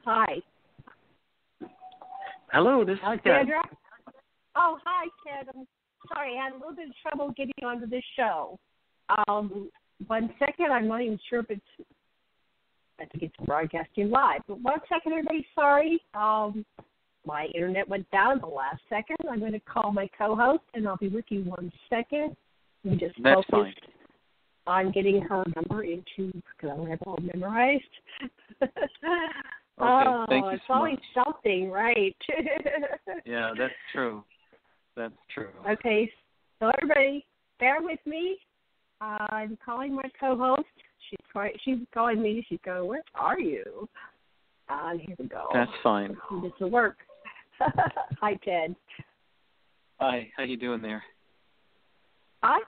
Hi. Hello, this is Alexandra? Oh, hi, Ted. I'm sorry, I had a little bit of trouble getting onto this show. 1 second, I'm not even sure if I think it's broadcasting live. But 1 second, everybody, sorry. My internet went down at the last second. I'm going to call my co-host, and I'll be with you 1 second. We just focus on getting her number into, because I don't have it all memorized. Thank you it's so always much. something, right? Yeah, that's true. Okay, so everybody, bear with me. I'm calling my co-host. She's calling me. She's going, where are you? Here we go. That's fine. This will work. Hi, Ted. Hi, how you doing there? I'm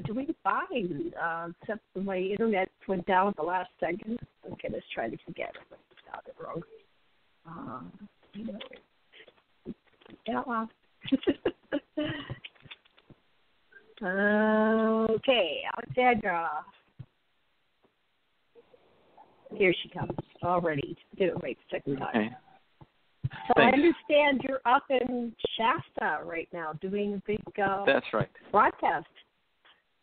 doing fine, except my internet went down at the last second. Okay, let's try this again. I got it wrong. Okay, Alexandra. Here she comes already. Did it right the second time. Okay. So Thanks. I understand you're up in Shasta right now doing a big That's right. broadcast.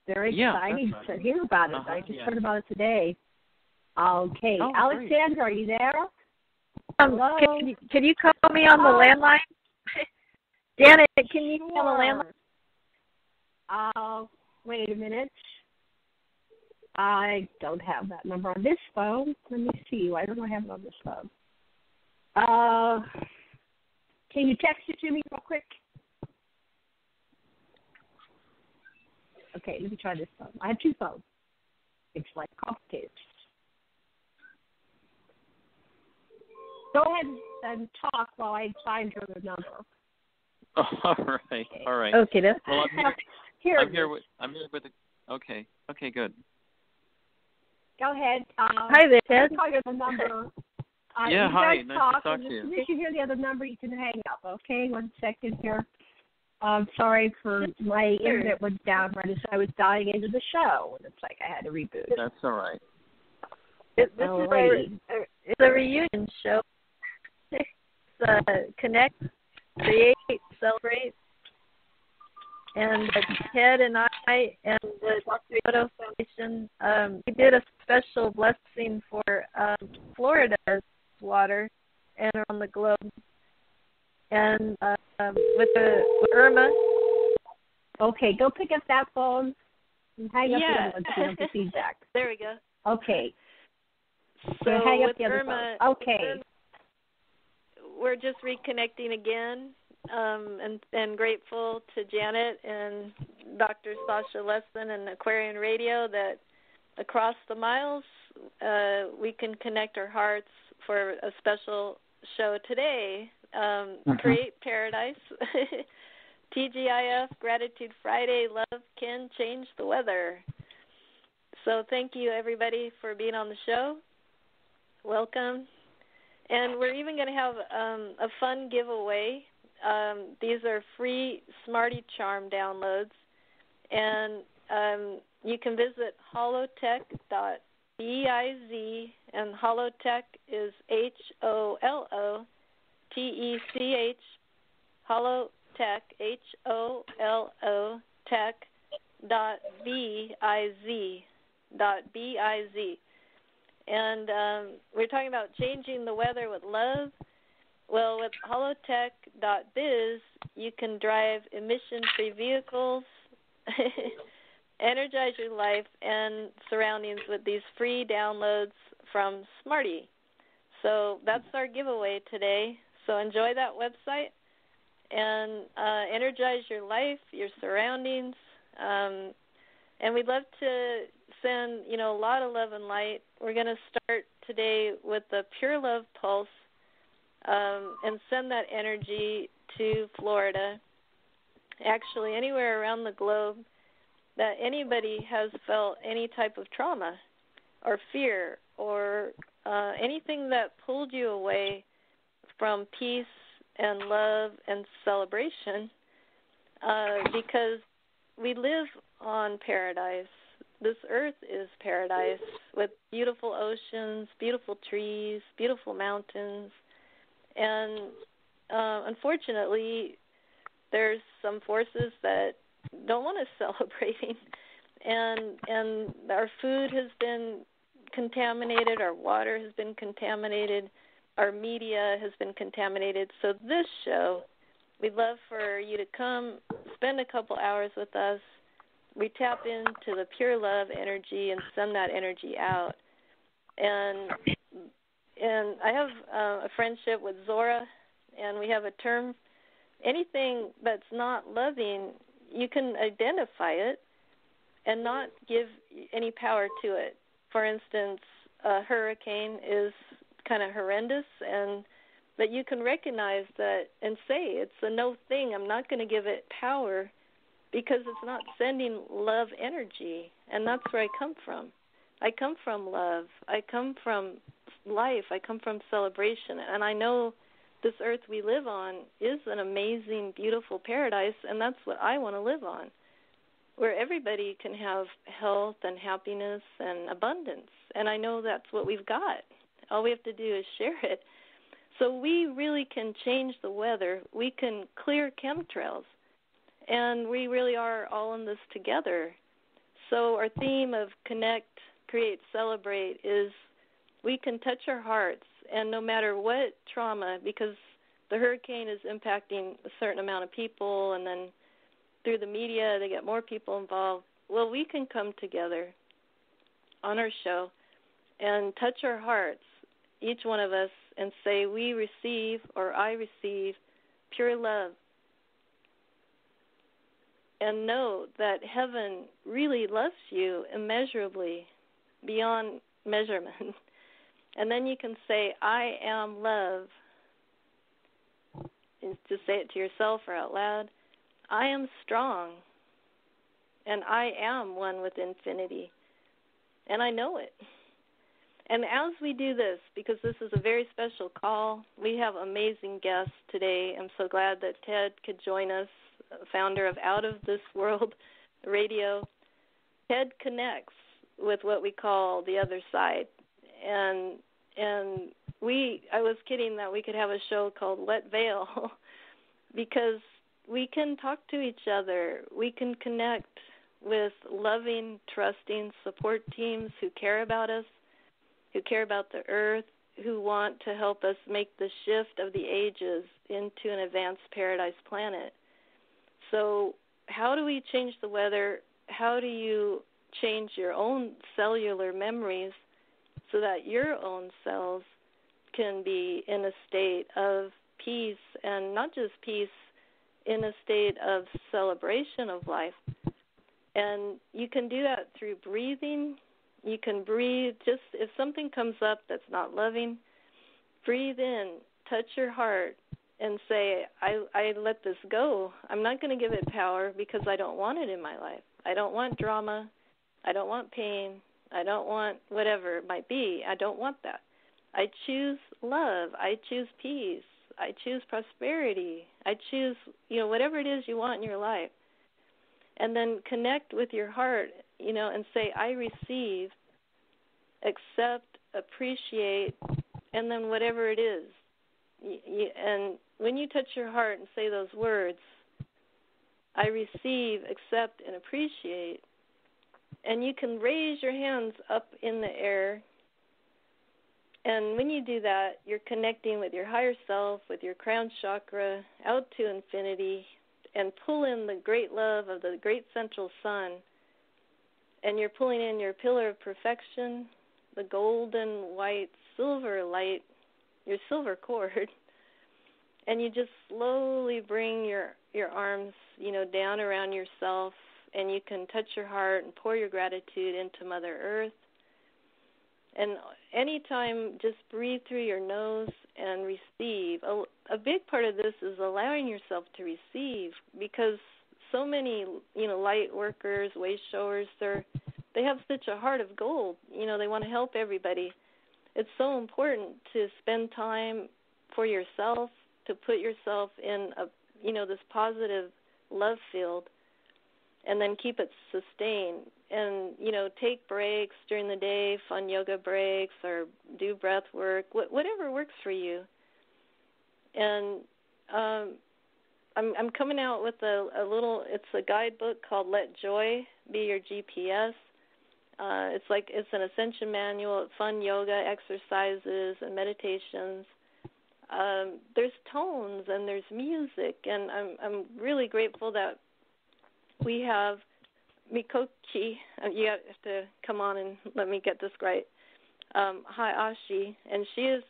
Very exciting to hear about it. I just heard about it today. Okay. Oh, Alexandra, great. are you there? Hello? Can you call me on the landline? Janet, can you call the landline? Wait a minute. I don't have that number on this phone. Let me see. Why don't I have it on this phone? Can you text it to me real quick? Okay, let me try this phone. I have two phones. It's like complicated. Go ahead and talk while I find your number. All right. Okay. All right. Okay, then. Well, I'm here with the. Okay, good. Go ahead. Hi there, Ted. I'll call you the number. Yeah, hi. You guys Nice talk, to talk and to as you. soon as you hear the other number, you can hang up. Okay, 1 second here. I'm sorry for my internet went down right as I was dialing into the show, and it's like I had to reboot. That's all right. This is a reunion show. It's Connect, Create, Celebrate. And Ted and I and the Photo Foundation, we did a special blessing for Florida's water and around the globe. And with Irma. Okay, go pick up that phone and hang up the other one so you don't get feedback. There we go. Okay. So hang up with the other Irma, phone. Okay. We're just reconnecting again, and grateful to Janet and Dr. Sasha Lessin and Aquarian Radio that across the miles we can connect our hearts for a special show today. Create Paradise, TGIF, Gratitude Friday, Love Can Change the Weather. So thank you, everybody, for being on the show. Welcome. And we're even going to have a fun giveaway. These are free Smarty Charm downloads. And you can visit holotech.biz, and Holotech is HOLOTECH, Holotech, HOLOtech.biz. And we're talking about changing the weather with love. Well, with holotech.biz, you can drive emission-free vehicles, energize your life and surroundings with these free downloads from Smarty. So that's our giveaway today. So enjoy that website and energize your life, your surroundings. And we'd love to send, a lot of love and light. We're going to start today with the Pure Love Pulse and send that energy to Florida, actually anywhere around the globe that anybody has felt any type of trauma or fear or anything that pulled you away from peace and love and celebration, because we live on paradise. this earth is paradise with beautiful oceans, beautiful trees, beautiful mountains, and unfortunately, there's some forces that don't want us celebrating, and our food has been contaminated, our water has been contaminated, our media has been contaminated. So this show, we'd love for you to come, spend a couple hours with us. We tap into the pure love energy and send that energy out. And I have a friendship with Zora, and we have a term, anything that's not loving, you can identify it and not give any power to it. For instance, a hurricane is kind of horrendous, but you can recognize that and say, it's a no thing. I'm not going to give it power because it's not sending love energy, and that's where I come from. I come from love. I come from life. I come from celebration, and I know this earth we live on is an amazing, beautiful paradise, and that's what I want to live on, where everybody can have health and happiness and abundance, and I know that's what we've got. All we have to do is share it. So we really can change the weather. We can clear chemtrails, and we really are all in this together. So our theme of connect, create, celebrate is we can touch our hearts, and no matter what trauma, because the hurricane is impacting a certain amount of people, and then through the media they get more people involved. Well, we can come together on our show and touch our hearts, each one of us, and say we receive, or I receive, pure love. And know that heaven really loves you immeasurably, beyond measurement. And then you can say, I am love. And just say it to yourself or out loud. I am strong, and I am one with infinity, and I know it. And as we do this, because this is a very special call, we have amazing guests today. I'm so glad that Ted could join us, founder of Out of This World Radio. Ted connects with what we call the other side, and I was kidding that we could have a show called Wet Veil because we can talk to each other. We can connect with loving, trusting support teams who care about us, who care about the earth, who want to help us make the shift of the ages into an advanced paradise planet. So how do we change the weather? How do you change your own cellular memories so that your own cells can be in a state of peace, and not just peace, in a state of celebration of life? And you can do that through breathing. You can breathe. Just if something comes up that's not loving, breathe in, touch your heart, and say, I let this go. I'm not going to give it power because I don't want it in my life. I don't want drama. I don't want pain. I don't want whatever it might be. I don't want that. I choose love. I choose peace. I choose prosperity. I choose, whatever it is you want in your life. And then connect with your heart, and say, I receive, accept, appreciate, and then whatever it is. And when you touch your heart and say those words, I receive, accept, and appreciate, and you can raise your hands up in the air. And when you do that, you're connecting with your higher self, with your crown chakra, out to infinity, and pull in the great love of the great central sun. And you're pulling in your pillar of perfection, the golden, white, silver light, your silver cord. And you just slowly bring your arms, down around yourself, and you can touch your heart and pour your gratitude into Mother Earth. And anytime, just breathe through your nose and receive. A big part of this is allowing yourself to receive, because so many, light workers, way showers, they have such a heart of gold. They want to help everybody. It's so important to spend time for yourself, to put yourself in this positive love field, and then keep it sustained. take breaks during the day, fun yoga breaks, or do breath work, whatever works for you. And I'm coming out with it's a guidebook called Let Joy Be Your GPS. It's an ascension manual, fun yoga exercises and meditations. There's tones and there's music, and I'm really grateful that we have Michiko. You have to come on and let me get this right. Hayashi, and she is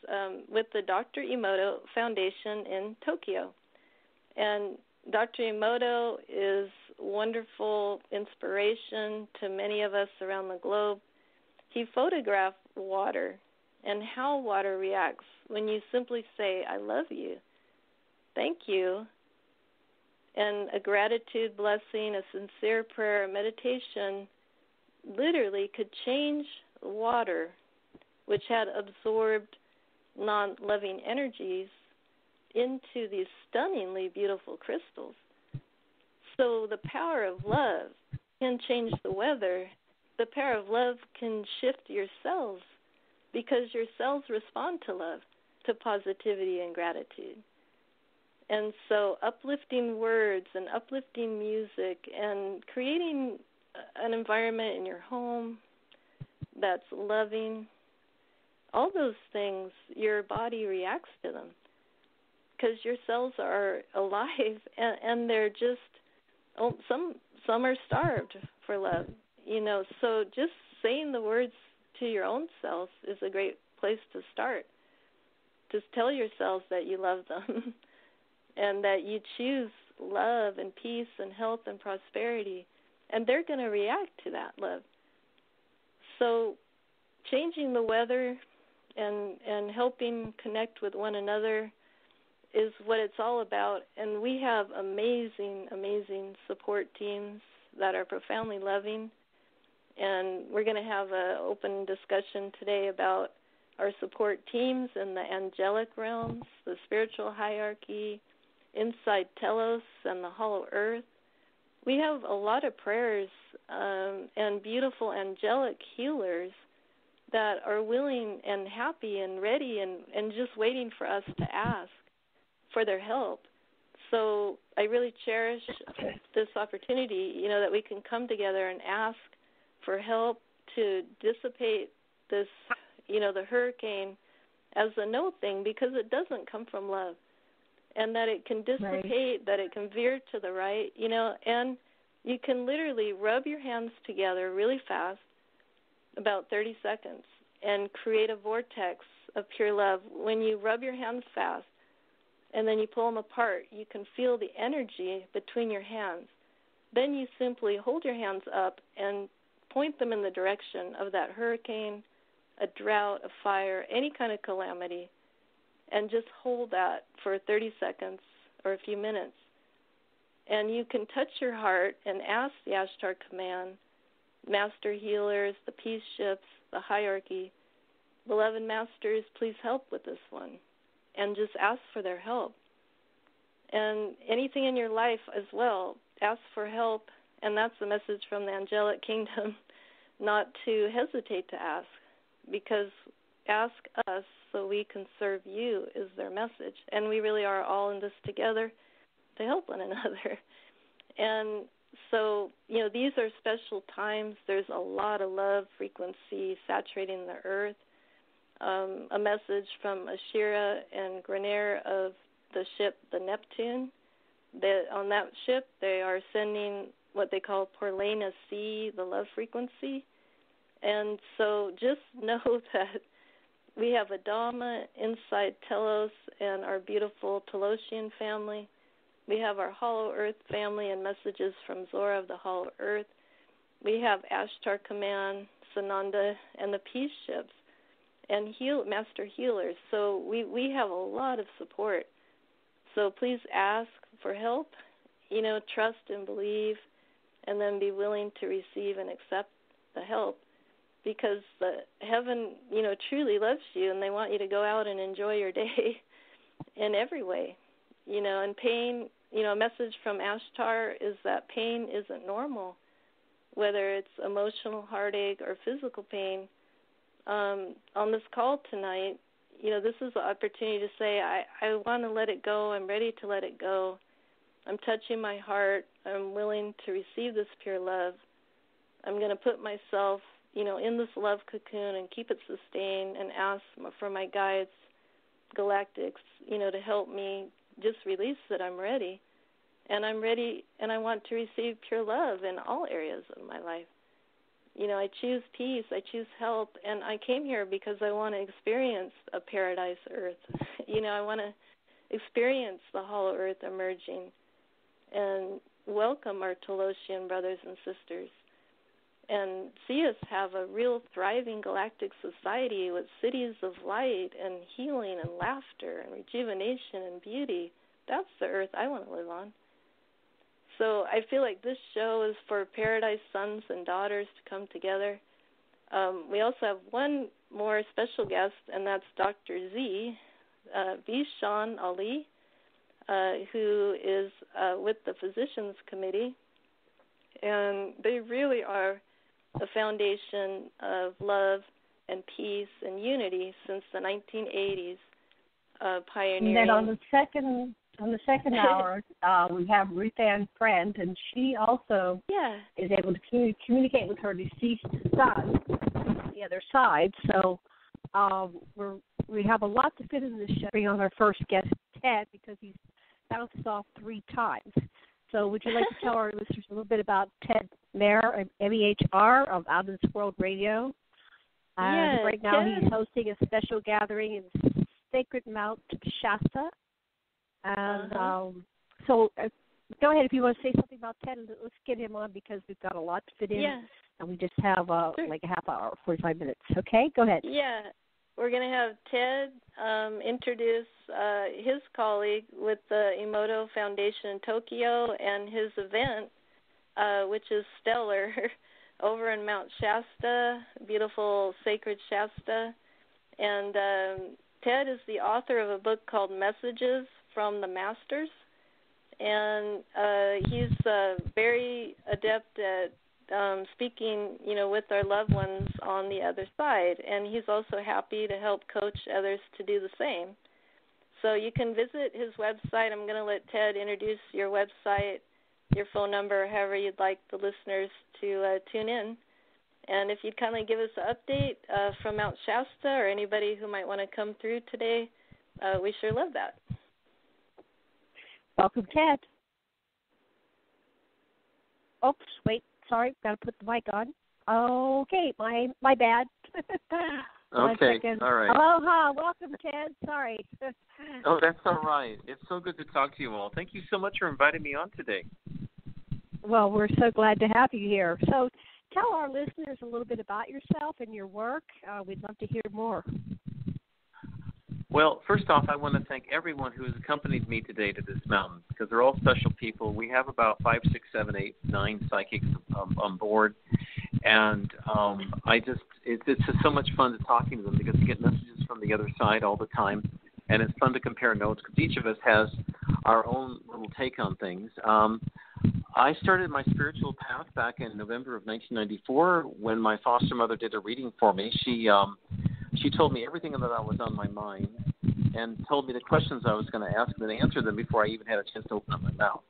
with the Dr. Emoto Foundation in Tokyo. And Dr. Emoto is wonderful inspiration to many of us around the globe. He photographed water and how water reacts when you simply say, I love you, thank you, and a gratitude blessing, a sincere prayer, a meditation literally could change water, which had absorbed non-loving energies, into these stunningly beautiful crystals. So the power of love can change the weather. The power of love can shift your cells because your cells respond to love, to positivity and gratitude. And so uplifting words and uplifting music and creating an environment in your home that's loving, all those things, your body reacts to them because your cells are alive and they're just, some are starved for love, so just saying the words to your own cells is a great place to start. Just tell your cells that you love them and that you choose love and peace and health and prosperity, and they're going to react to that love. So changing the weather and helping connect with one another is what it's all about. And we have amazing, amazing support teams that are profoundly loving. And we're going to have an open discussion today about our support teams in the angelic realms, the spiritual hierarchy, inside Telos and the hollow earth. We have a lot of prayers and beautiful angelic healers that are willing and happy and ready and just waiting for us to ask for their help. So I really cherish this opportunity, that we can come together and ask for help to dissipate this, the hurricane as a no thing, because it doesn't come from love. And that it can dissipate, that it can veer to the right, and you can literally rub your hands together really fast, about 30 seconds, and create a vortex of pure love. When you rub your hands fast and then you pull them apart, you can feel the energy between your hands. Then you simply hold your hands up and point them in the direction of that hurricane, a drought, a fire, any kind of calamity, and just hold that for 30 seconds or a few minutes. And you can touch your heart and ask the Ashtar command, master healers, the peace ships, the hierarchy, beloved masters, please help with this one. And just ask for their help. And anything in your life as well, ask for help. And that's the message from the angelic kingdom, not to hesitate to ask, because ask us so we can serve you is their message. And we really are all in this together to help one another. And so, these are special times. There's a lot of love frequency saturating the earth. A message from Ashira and Grenier of the ship, the Neptune. On that ship, they are sending what they call Porlena C, the love frequency. And so just know that we have a Dhamma inside Telos and our beautiful Telosian family. We have our Hollow Earth family and messages from Zora of the Hollow Earth. We have Ashtar Command, Sananda, and the Peace Ships, and Master Healers. So we have a lot of support. So please ask for help, trust and believe, and then be willing to receive and accept the help, because the heaven, truly loves you, and they want you to go out and enjoy your day in every way, and pain. A message from Ashtar is that pain isn't normal. whether it's emotional heartache or physical pain, on this call tonight, this is the opportunity to say, I want to let it go. I'm ready to let it go. I'm touching my heart. I'm willing to receive this pure love. I'm going to put myself, in this love cocoon and keep it sustained and ask for my guides, galactics, to help me just release that I'm ready. And I'm ready, and I want to receive pure love in all areas of my life. I choose peace, I choose health, and I came here because I want to experience a paradise earth. I want to experience the hollow earth emerging and welcome our Telosian brothers and sisters and see us have a real thriving galactic society with cities of light and healing and laughter and rejuvenation and beauty. That's the earth I want to live on. So I feel like this show is for paradise sons and daughters to come together. We also have one more special guest, and that's Dr. Z, Vishan Ali, who is with the Physicians Committee. And they really are a foundation of love and peace and unity since the 1980s, pioneering. And then on the second hour, we have Ruth Ann Friend, and she also is able to communicate with her deceased son, the other side. So we have a lot to fit in this show. Bring on our first guest, Ted, because he's bounced off 3 times. So would you like to tell our listeners a little bit about Ted Mehr, MEHR, of Out of This World Radio? Right now he's hosting a special gathering in Sacred Mount Shasta. And so go ahead if you want to say something about Ted. Let's get him on because we've got a lot to fit in. Yeah. And we just have like a half hour, 45 minutes. Okay, go ahead. Yeah. We're going to have Ted introduce his colleague with the Emoto Foundation in Tokyo and his event, which is stellar, over in Mount Shasta, beautiful sacred Shasta. And Ted is the author of a book called Messages from the Masters, and he's very adept at speaking, with our loved ones on the other side, and he's also happy to help coach others to do the same. So you can visit his website. I'm going to let Ted introduce your website, your phone number, however you'd like the listeners to tune in. And if you'd kindly give us an update from Mount Shasta or anybody who might want to come through today, we sure love that. Welcome, Ted. Oops, wait. Sorry, got to put the mic on. Okay, my bad. Okay, all right. Aloha, welcome, Ted. Sorry. Oh, that's all right. It's so good to talk to you all. Thank you so much for inviting me on today. Well, we're so glad to have you here. So tell our listeners a little bit about yourself and your work. We'd love to hear more. Well, first off, I want to thank everyone who has accompanied me today to this mountain because they're all special people. We have about 5, 6, 7, 8, 9 psychics on board, and it's just so much fun to talking to them because we get messages from the other side all the time, and it's fun to compare notes because each of us has our own little take on things. I started my spiritual path back in November of 1994 when my foster mother did a reading for me. She told me everything that was on my mind and told me the questions I was going to ask and then answer them before I even had a chance to open up my mouth.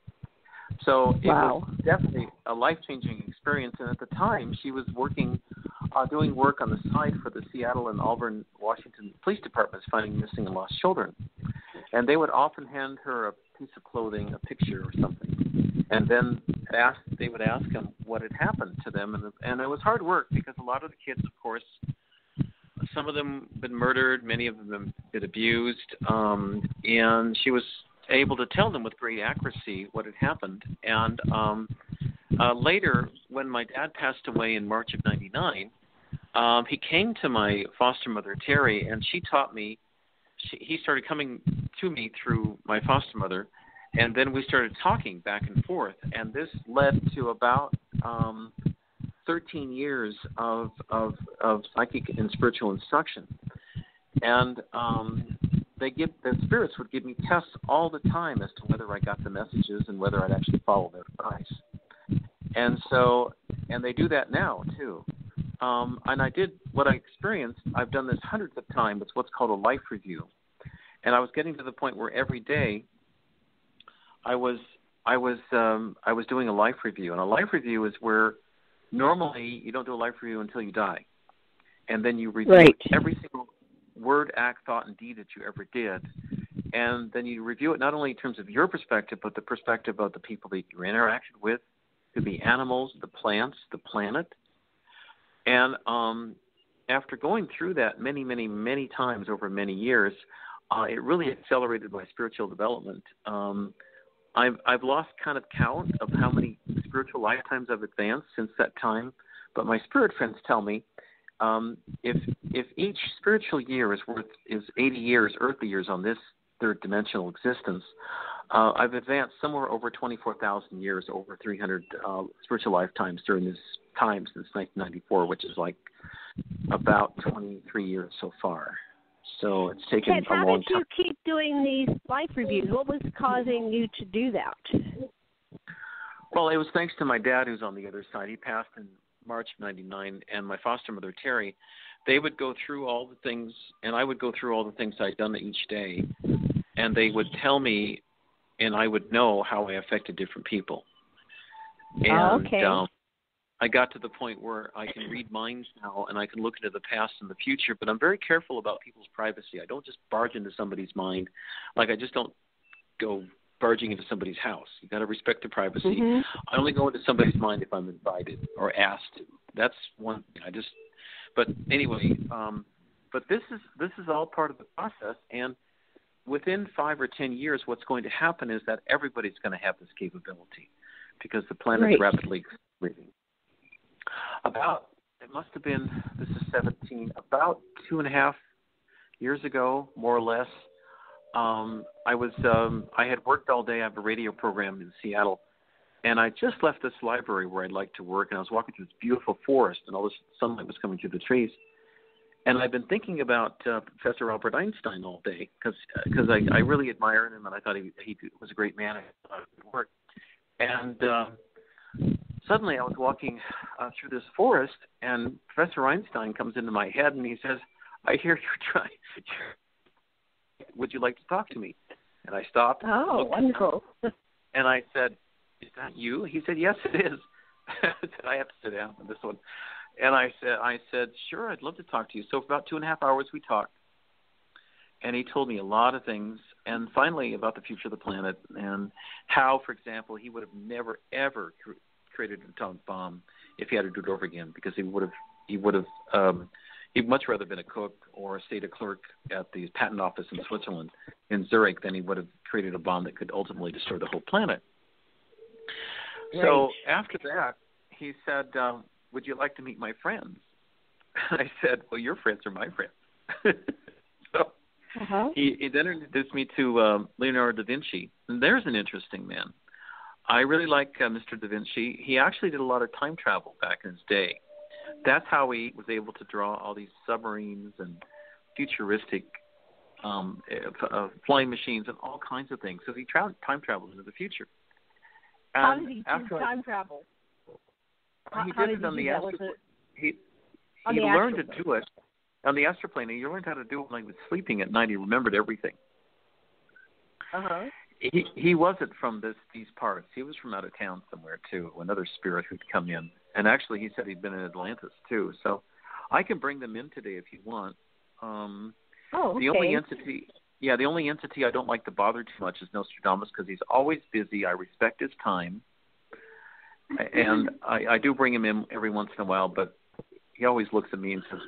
So it was definitely a life-changing experience. And at the time, she was doing work on the side for the Seattle and Auburn, Washington police departments finding missing and lost children. And they would often hand her a piece of clothing, a picture or something. And then they would ask them what had happened to them. And it was hard work because a lot of the kids, of course, some of them had been murdered, many of them had been abused, and she was able to tell them with great accuracy what had happened. And later, when my dad passed away in March of 99, he came to my foster mother, Terry, and she taught me, he started coming to me through my foster mother, and then we started talking back and forth, and this led to about 13 years of psychic and spiritual instruction. And the spirits would give me tests all the time as to whether I got the messages and whether I'd actually follow their advice. And so And they do that now, too. And what I experienced, I've done this hundreds of times. It's what's called a life review. And I was getting to the point where every day I was doing a life review. And a life review is where normally you don't do a life review until you die. And then you review every single word, act, thought, and deed that you ever did. And then you review it not only in terms of your perspective, but the perspective of the people that you interacted with. It could be animals, the plants, the planet. And after going through that many, many, many times over many years, it really accelerated my spiritual development. I've lost kind of count of how many spiritual lifetimes I've advanced since that time. But my spirit friends tell me if each spiritual year is 80 years, earthly years on this third dimensional existence, I've advanced somewhere over 24,000 years, over 300 spiritual lifetimes during this time since 1994, which is like about 23 years so far. So it's taken a long time. How did you keep doing these life reviews? What was causing you to do that? Well, it was thanks to my dad, who's on the other side. He passed in March of 99, and my foster mother, Terry. They would go through all the things, and I would go through all the things I'd done each day, and they would tell me, and I would know how I affected different people. And I got to the point where I can read minds now, and I can look into the past and the future, but I'm very careful about people's privacy. I don't just barge into somebody's mind. Like, I just don't go barging into somebody's house. You got to respect the privacy. Mm-hmm. I only go into somebody's mind if I'm invited or asked to. That's one thing. But anyway, but this is all part of the process, and within 5 or 10 years, what's going to happen is that everybody's going to have this capability because the planet's rapidly accelerating. It must have been, this is 17, about 2.5 years ago, more or less, I had worked all day. I have a radio program in Seattle, and I just left this library where I'd like to work, and I was walking through this beautiful forest, and all this sunlight was coming through the trees. And I've been thinking about Professor Albert Einstein all day because I really admired him, and I thought he was a great man and good work. And suddenly I was walking through this forest, and Professor Einstein comes into my head, and he says, "I hear you're trying. Would you like to talk to me?" And I stopped. Oh, wonderful. And I said, "Is that you?" He said, "Yes, it is." I said, "I have to sit down on this one." And I said, "Sure, I'd love to talk to you." So for about 2.5 hours we talked. And he told me a lot of things, and finally about the future of the planet and how, for example, he would have never, ever created an atomic bomb if he had to do it over again, because he'd much rather been a cook or stayed a clerk at the patent office in Switzerland, in Zurich, than he would have created a bomb that could ultimately destroy the whole planet. Right. So after that, he said, "Would you like to meet my friends?" And I said, "Well, your friends are my friends." So he then introduced me to Leonardo da Vinci, and there's an interesting man. I really like Mr. Da Vinci. He actually did a lot of time travel back in his day. That's how he was able to draw all these submarines and futuristic flying machines and all kinds of things. So he time traveled into the future. And how did he do time travel? He did it on the astral. He learned to do it on the astral plane. He learned how to do it when he was sleeping at night. He remembered everything. He wasn't from these parts. He was from out of town somewhere too. Another spirit who'd come in, and actually he said he'd been in Atlantis too. So I can bring them in today if you want. The only entity I don't like to bother too much is Nostradamus, because he's always busy. I respect his time, and I do bring him in every once in a while, but he always looks at me and says,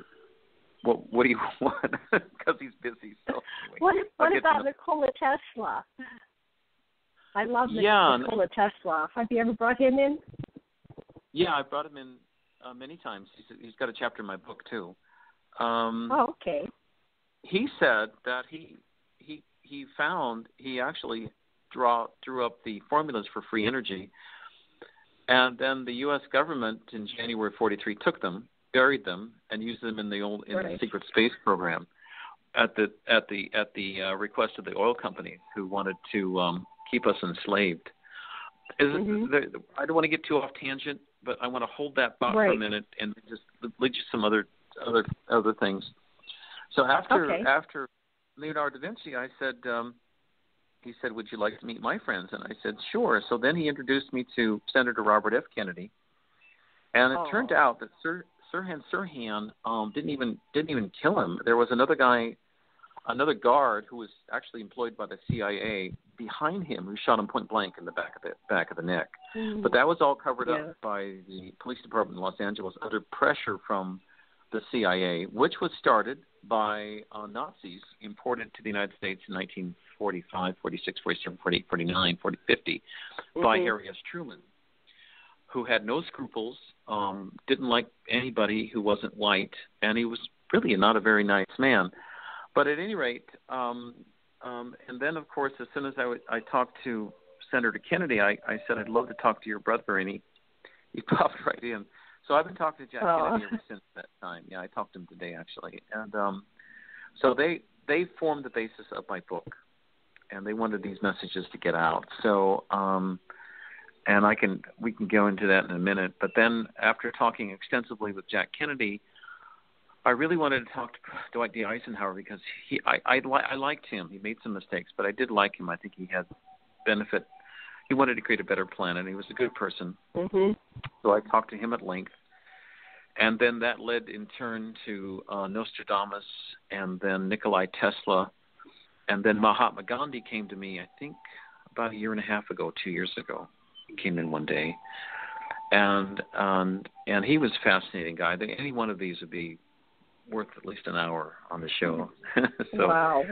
What do you want? Because he's busy. So anyway, what about Nikola Tesla? I love Nikola Tesla. Have you ever brought him in? Yeah, I brought him in many times. He's got a chapter in my book too. Okay. He said that he actually drew up the formulas for free energy, and then the U.S. government in January '43 took them, buried them, and used them in the secret space program at the request of the oil companies who wanted to keep us enslaved. I don't want to get too off tangent, but I want to hold that thought for a minute and just lead you some other things. So after Leonardo da Vinci, I said, he said, would you like to meet my friends? And I said, sure. So then he introduced me to Senator Robert F. Kennedy, and it turned out that Sirhan Sirhan didn't even kill him. There was another guard who was actually employed by the CIA behind him who shot him point blank in the back of the neck. Mm-hmm. But that was all covered up by the police department in Los Angeles under pressure from the CIA, which was started by Nazis imported to the United States in 1945, 46, 47, 48, 49, 40, 50 by Harry S. Truman, who had no scruples, didn't like anybody who wasn't white, and he was really not a very nice man. But at any rate, and then, of course, as soon as I talked to Senator Kennedy, I said, I'd love to talk to your brother, and he popped right in. So I've been talking to Jack Kennedy ever since that time. Yeah, I talked to him today, actually. And so they formed the basis of my book, and they wanted these messages to get out. So, and we can go into that in a minute. But then after talking extensively with Jack Kennedy, I really wanted to talk to Dwight D. Eisenhower because I liked him. He made some mistakes, but I did like him. I think he had benefit. He wanted to create a better planet. He was a good person. Mm-hmm. So I talked to him at length. And then that led in turn to Nostradamus and then Nikola Tesla. And then Mahatma Gandhi came to me, I think, about a year and a half ago, 2 years ago. He came in one day. And he was a fascinating guy. Any one of these would be worth at least an hour on the show. So wow.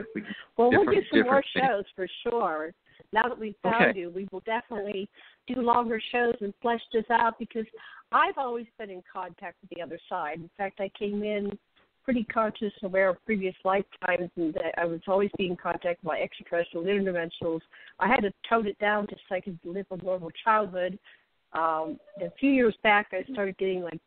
We'll do some more shows for sure. Now that we've found you, we will definitely do longer shows and flesh this out because I've always been in contact with the other side. In fact, I came in pretty conscious, aware of previous lifetimes, and I was always being contacted by extraterrestrials, interdimensionals. I had to tone it down just so I could live a normal childhood. A few years back, I started getting like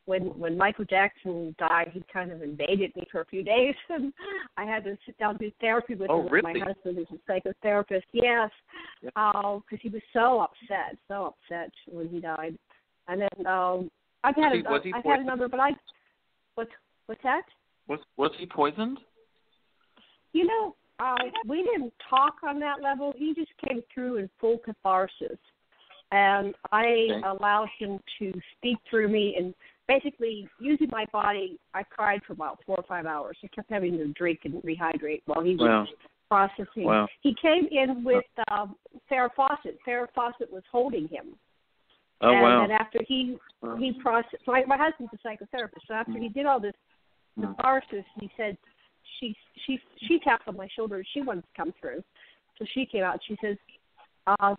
when Michael Jackson died, he kind of invaded me for a few days, and I had to sit down and do therapy with him. Really? My husband, who's a psychotherapist. Yes, because he was so upset when he died. And then I've had another, but what's that? Was he poisoned? You know, we didn't talk on that level. He just came through in full catharsis, and I allowed him to speak through me and. Basically, using my body, I cried for about 4 or 5 hours. I kept having to drink and rehydrate while he was processing. Wow. He came in with Farrah Fawcett. Farrah Fawcett was holding him. And then after he processed, so my husband's a psychotherapist. So after he did all this catharsis, he said, she tapped on my shoulder. She wanted to come through. So she came out. She says,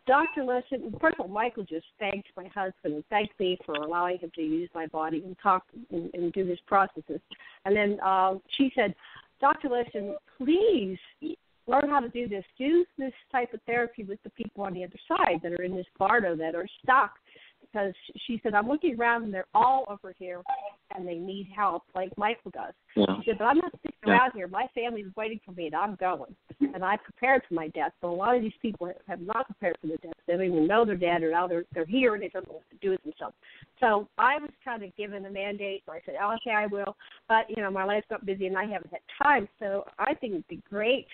Dr. Lessin, first of all, Michael just thanked my husband and thanked me for allowing him to use my body and talk and do his processes. And then she said, Dr. Lessin, please learn how to do this. Do this type of therapy with the people on the other side that are in this bardo that are stuck. Because she said, I'm looking around and they're all over here and they need help like Michael does. Yeah. She said, but I'm not sticking around here. My family's waiting for me and I'm going. And I prepared for my death. But a lot of these people have not prepared for their death. They don't even know they're dead or now they're here and they don't know what to do with themselves. So I was kind of given a mandate where I said, oh, okay, I will. But, you know, my life got busy and I haven't had time. So I think it would be great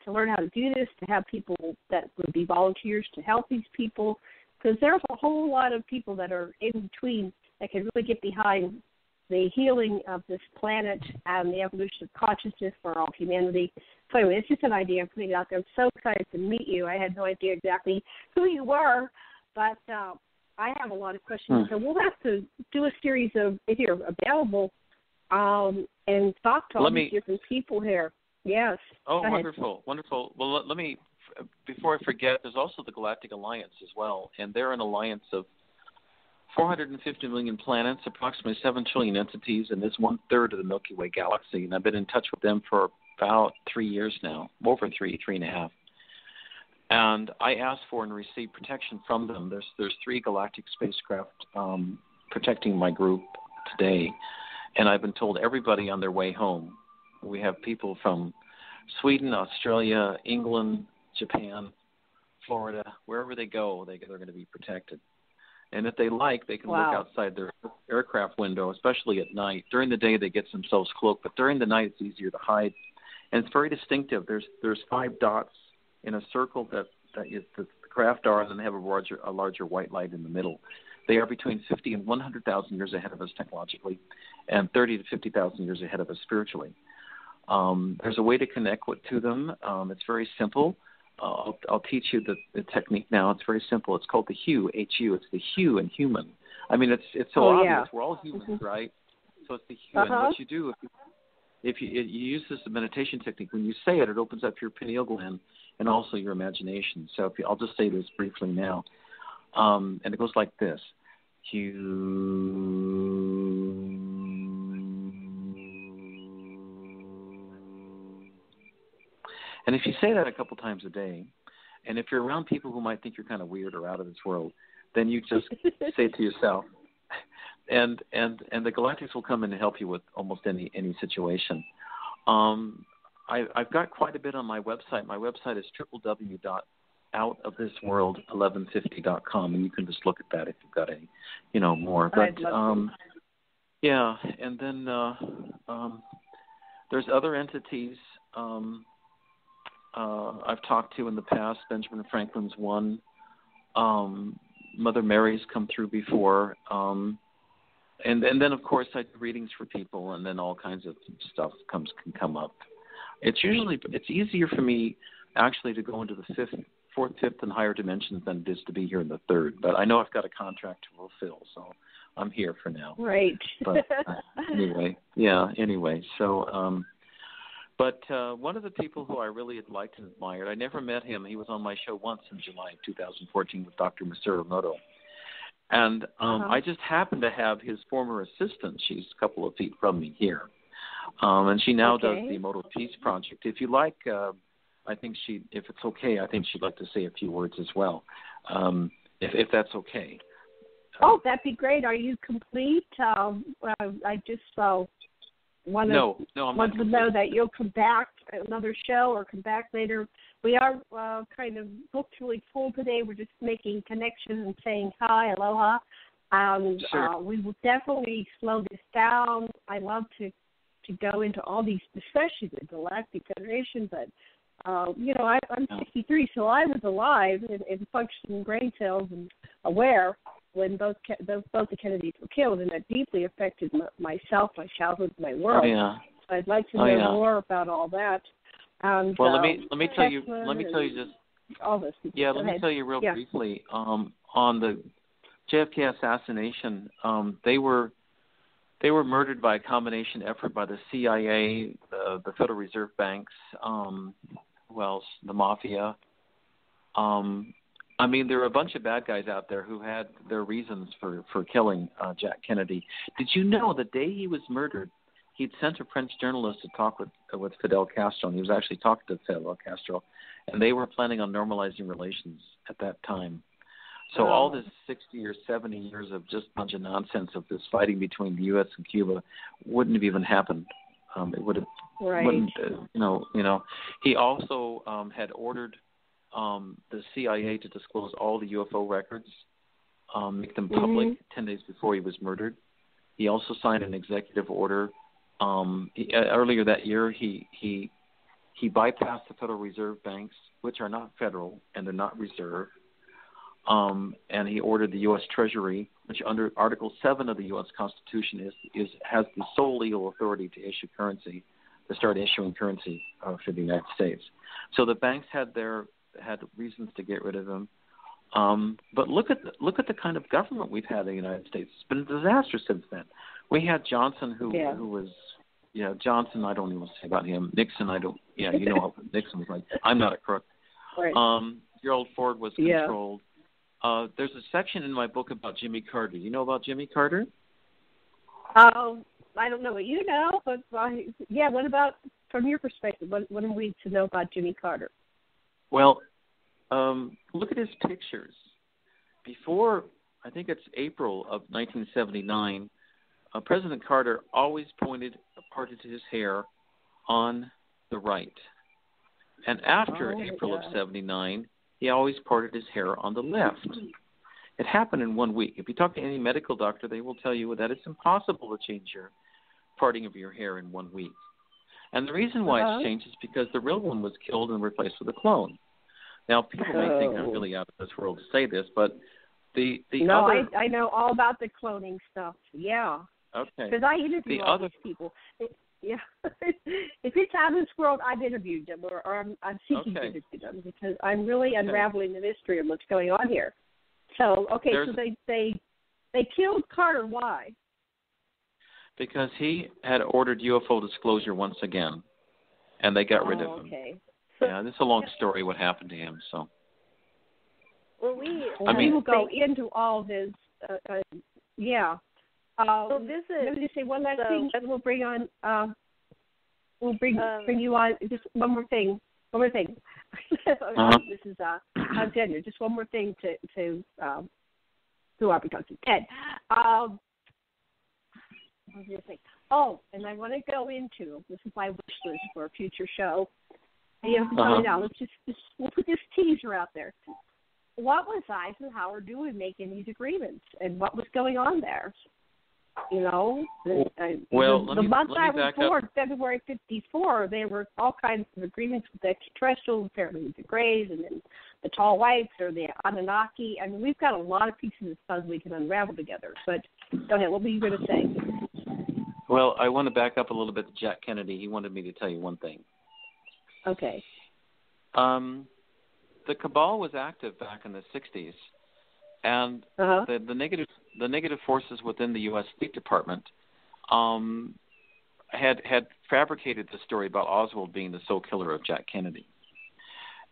to learn how to do this, to have people that would be volunteers to help these people. Because there's a whole lot of people that are in between that can really get behind the healing of this planet and the evolution of consciousness for all humanity. So anyway, it's just an idea. I'm putting it out there. I'm so excited to meet you. I had no idea exactly who you were, but I have a lot of questions. So we'll have to do a series of, if you're available, and talk to all these different people here. Yes. Oh, wonderful, wonderful. Well, let me... Before I forget, there's also the Galactic Alliance as well, and they're an alliance of 450 million planets, approximately 7 trillion entities, and it's 1/3 of the Milky Way galaxy. And I've been in touch with them for about 3 years now, over 3.5. And I asked for and received protection from them. There's 3 galactic spacecraft protecting my group today, and I've been told everybody on their way home. We have people from Sweden, Australia, England, Japan, Florida, wherever they go, they're going to be protected. And if they like, they can look outside their aircraft window, especially at night. During the day, they get themselves cloaked, but during the night, it's easier to hide. And it's very distinctive. There's 5 dots in a circle that is the craft are, and then they have a larger white light in the middle. They are between 50 and 100,000 years ahead of us technologically, and 30 to 50,000 years ahead of us spiritually. There's a way to connect to them. It's very simple. I'll teach you the technique now. It's very simple. It's called the hue, H-U. It's the hue in human. I mean, it's so obvious. Yeah. We're all humans, right? So it's the hue. And what you do, if you use this meditation technique, when you say it, it opens up your pineal gland and also your imagination. So I'll just say this briefly now. And it goes like this. Hue. And if you say that a couple times a day, and if you're around people who might think you're kind of weird or out of this world, then you just say it to yourself. And the Galactics will come in and help you with almost any situation. I've got quite a bit on my website. My website is www.outofthisworld1150.com, and you can just look at that if you've got any, more. But yeah, and then there's other entities I've talked to in the past. Benjamin Franklin's one. Mother Mary's come through before. And then, of course, I do readings for people, and then all kinds of stuff can come up. It's easier for me, actually, to go into the fourth, fifth, and higher dimensions than it is to be here in the third. But I know I've got a contract to fulfill, so I'm here for now. Right. But anyway. So, but one of the people who I really had liked and admired, I never met him. He was on my show once in July 2014 with Dr. Masaru Emoto. And I just happened to have his former assistant. She's a couple of feet from me here. And she now does the Emoto Peace Project. If you like, I think if it's okay, I think she'd like to say a few words as well, if that's okay. Oh, that'd be great. Are you complete? I just want to know that you'll come back another show or come back later. We are kind of booked really full today. We're just making connections and saying hi, aloha. Sure. We will definitely slow this down. I love to go into all these, especially the Galactic Federation, but I'm 63, so I was alive in functioning brain cells and aware when both the Kennedys were killed, and that deeply affected myself, my childhood, my world. Oh, yeah. So I'd like to know more about all that. And, well, let me tell you just all this. Yeah, let me tell you real briefly. On the JFK assassination, they were murdered by a combination effort by the CIA, the Federal Reserve banks, who else? The mafia. I mean, there are a bunch of bad guys out there who had their reasons for killing Jack Kennedy. Did you know the day he was murdered, he'd sent a French journalist to talk with Fidel Castro, and he was actually talking to Fidel Castro, and they were planning on normalizing relations at that time. So all this 60 or 70 years of just a bunch of nonsense of this fighting between the U.S. and Cuba wouldn't have even happened. It would have, wouldn't, He also had ordered the CIA to disclose all the UFO records, make them public 10 days before he was murdered. He also signed an executive order. Earlier that year, he bypassed the Federal Reserve banks, which are not federal and they're not reserve. And he ordered the U.S. Treasury, which under Article 7 of the U.S. Constitution has the sole legal authority to issue currency, to start issuing currency for the United States. So the banks had reasons to get rid of him. But look at the kind of government we've had in the United States. It's been a disaster since then. We had Johnson, who was, Johnson. I don't even want to say about him. Nixon, I don't. Yeah, you know how Nixon was like. I'm not a crook. Right. Gerald Ford was controlled. There's a section in my book about Jimmy Carter. Do you know about Jimmy Carter? I don't know what you know, but what about from your perspective? What are we to know about Jimmy Carter? Well, look at his pictures. Before, I think it's April of 1979, President Carter always parted his hair on the right. And after April of 79, he always parted his hair on the left. It happened in 1 week. If you talk to any medical doctor, they will tell you that it's impossible to change your parting of your hair in 1 week. And the reason why it's changed is because the real one was killed and replaced with a clone. Now, people may think I'm really out of this world to say this, but the other... I know all about the cloning stuff. Yeah. Okay. Because I interview all these people. Yeah. If it's out of this world, I've interviewed them, or I'm seeking to interview them, because I'm really unraveling the mystery of what's going on here. So, so they killed Carter. Why? Because he had ordered UFO disclosure once again, and they got rid of him. Okay. Yeah, this is a long story what happened to him. So. Well, we will go into all this. Yeah. We'll visit. Let me just say one last thing. We'll bring on. We'll bring you on. Just one more thing. This is Alexandra. Just one more thing to who are we talking? Ted. What was I going to say? Oh, and I want to go into, this is my wish list for a future show. Now, let's just we'll put this teaser out there. What was Eisenhower doing making these agreements, and what was going on there? The month I was born, February '54, there were all kinds of agreements with the extraterrestrials, apparently the Greys, and then the Tall Whites or the Anunnaki. I mean, we've got a lot of pieces of puzzle we can unravel together. But go ahead. What were you going to say? Well, I want to back up a little bit to Jack Kennedy. He wanted me to tell you one thing. Okay. The cabal was active back in the 60s, and the negative forces within the U.S. State Department had fabricated the story about Oswald being the sole killer of Jack Kennedy.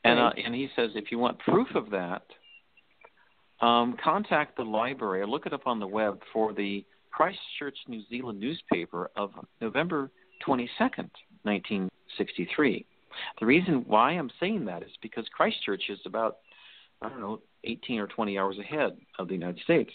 And he says, if you want proof of that, contact the library or look it up on the web for the Christchurch, New Zealand newspaper of November 22nd, 1963. The reason why I'm saying that is because Christchurch is about, 18 or 20 hours ahead of the United States.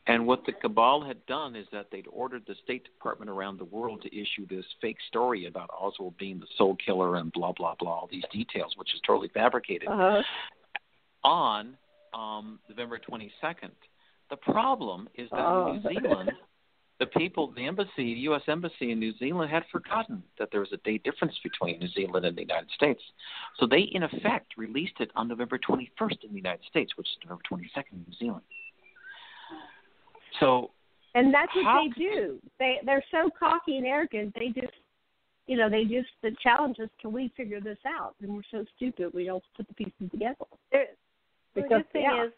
And what the cabal had done is that they'd ordered the State Department around the world to issue this fake story about Oswald being the sole killer and blah, blah, blah, all these details, which is totally fabricated, on November 22nd. The problem is that in New Zealand, the embassy, the U.S. Embassy in New Zealand had forgotten that there was a day difference between New Zealand and the United States. So they, in effect, released it on November 21st in the United States, which is November 22nd in New Zealand. So, and that's what they do. They're so cocky and arrogant. They just, the challenge is, can we figure this out? And we're so stupid, we don't put the pieces together. The good thing is,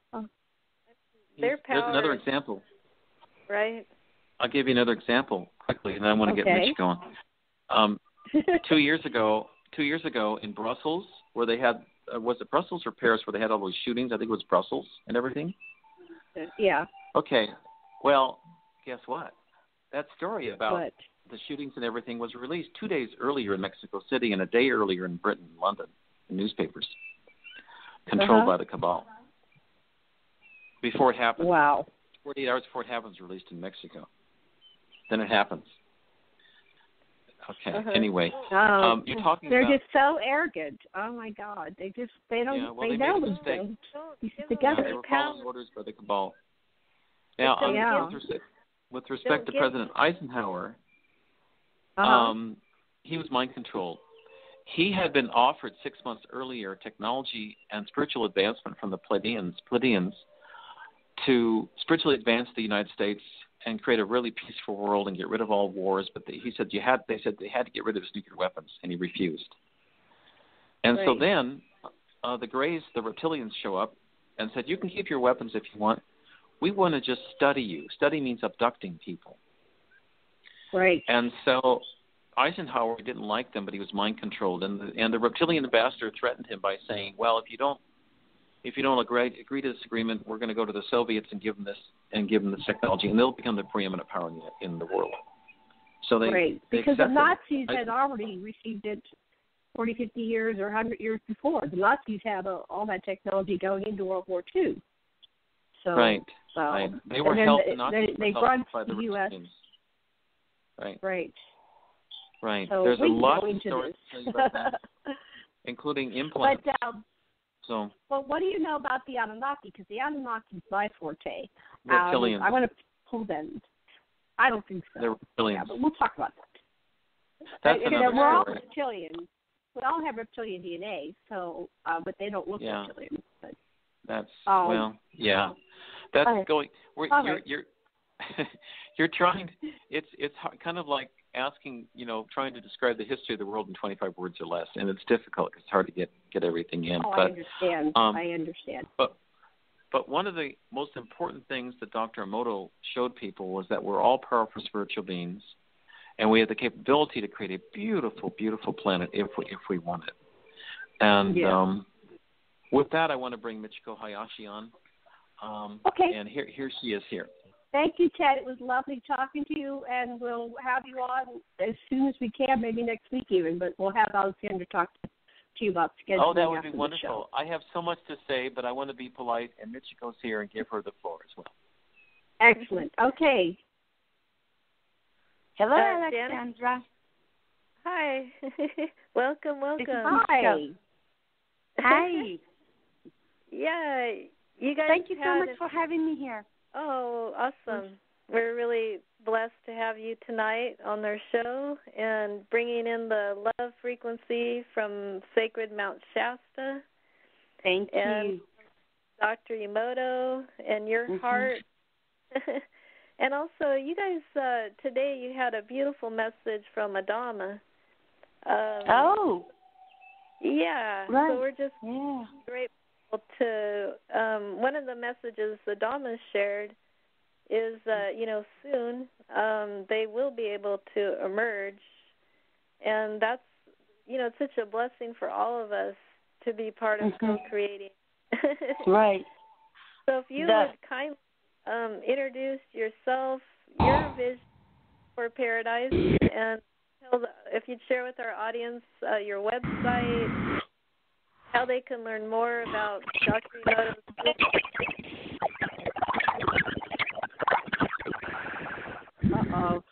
their power. There's another example. Right. I'll give you another example quickly, and then I want to get Mitch going. 2 years ago in Brussels, where they had, was it Brussels or Paris, where they had all those shootings? I think it was Brussels and everything. Yeah. Okay. Well, guess what? That story about the shootings and everything was released 2 days earlier in Mexico City and a day earlier in Britain, London, in newspapers, controlled by the cabal. Before it happens. Wow. 48 hours before it happens, released in Mexico. Then it happens. Okay. Anyway, you're talking. They're about, just so arrogant. Oh my God! They don't. Yeah, well, they know made a mistake. Together. They were following orders by the cabal. Now, with respect to President Eisenhower, he was mind controlled. He had been offered 6 months earlier technology and spiritual advancement from the Pleiadians to spiritually advance the United States and create a really peaceful world and get rid of all wars. But they said they had to get rid of his nuclear weapons, and he refused. And so then the Greys, the reptilians, show up and said, you can keep your weapons if you want. We want to just study you. Study means abducting people. Right. And so Eisenhower didn't like them, but he was mind controlled. And the reptilian ambassador threatened him by saying, well, if you don't agree to this agreement, we're going to go to the Soviets and give them this technology, and they'll become the preeminent power in the world. So they because the Nazis had already received it 40, 50 years or 100 years before. The Nazis had all that technology going into World War II. So, right. They were helped. They brought by the U.S. Right. So there's a lot of stories to tell you about that, including implants. But So. Well, what do you know about the Anunnaki? Because the Anunnaki is my forte. Reptilians. I want to pull them. I don't think so. They're reptilians. Yeah, but we'll talk about that. That's another we're all story. reptilians. We all have reptilian DNA, so but they don't look reptilian. But, that's That's okay. going. Right. You're trying. It's kind of like asking, trying to describe the history of the world in 25 words or less, and it's difficult because it's hard to get everything in. Oh, but, I understand. But one of the most important things that Dr. Emoto showed people was that we're all powerful spiritual beings, and we have the capability to create a beautiful, beautiful planet if we want it. And with that, I want to bring Michiko Hayashi on. Okay. And here she is here. Thank you, Ted. It was lovely talking to you, and we'll have you on as soon as we can, maybe next week even, but we'll have Alexandra talk to you about scheduling. Oh, that would be after wonderful. I have so much to say, but I want to be polite, and Michiko's here and give her the floor as well. Excellent. Okay. Hello, Janet? Alexandra. Hi. welcome. Hi. Hi. Yeah, you guys. Thank you so much for having me here. Oh, awesome. We're really blessed to have you tonight on our show and bringing in the love frequency from sacred Mount Shasta. Thank and you. Dr. Emoto and your heart. And also, you guys, today you had a beautiful message from Adama. Yeah. Right. So we're just grateful to, one of the messages Adama shared is, soon they will be able to emerge. And that's, it's such a blessing for all of us to be part of co-creating. Right. So if you would kindly introduce yourself, your vision for Paradise, and if you'd share with our audience your website, how they can learn more about Dr. Emoto's about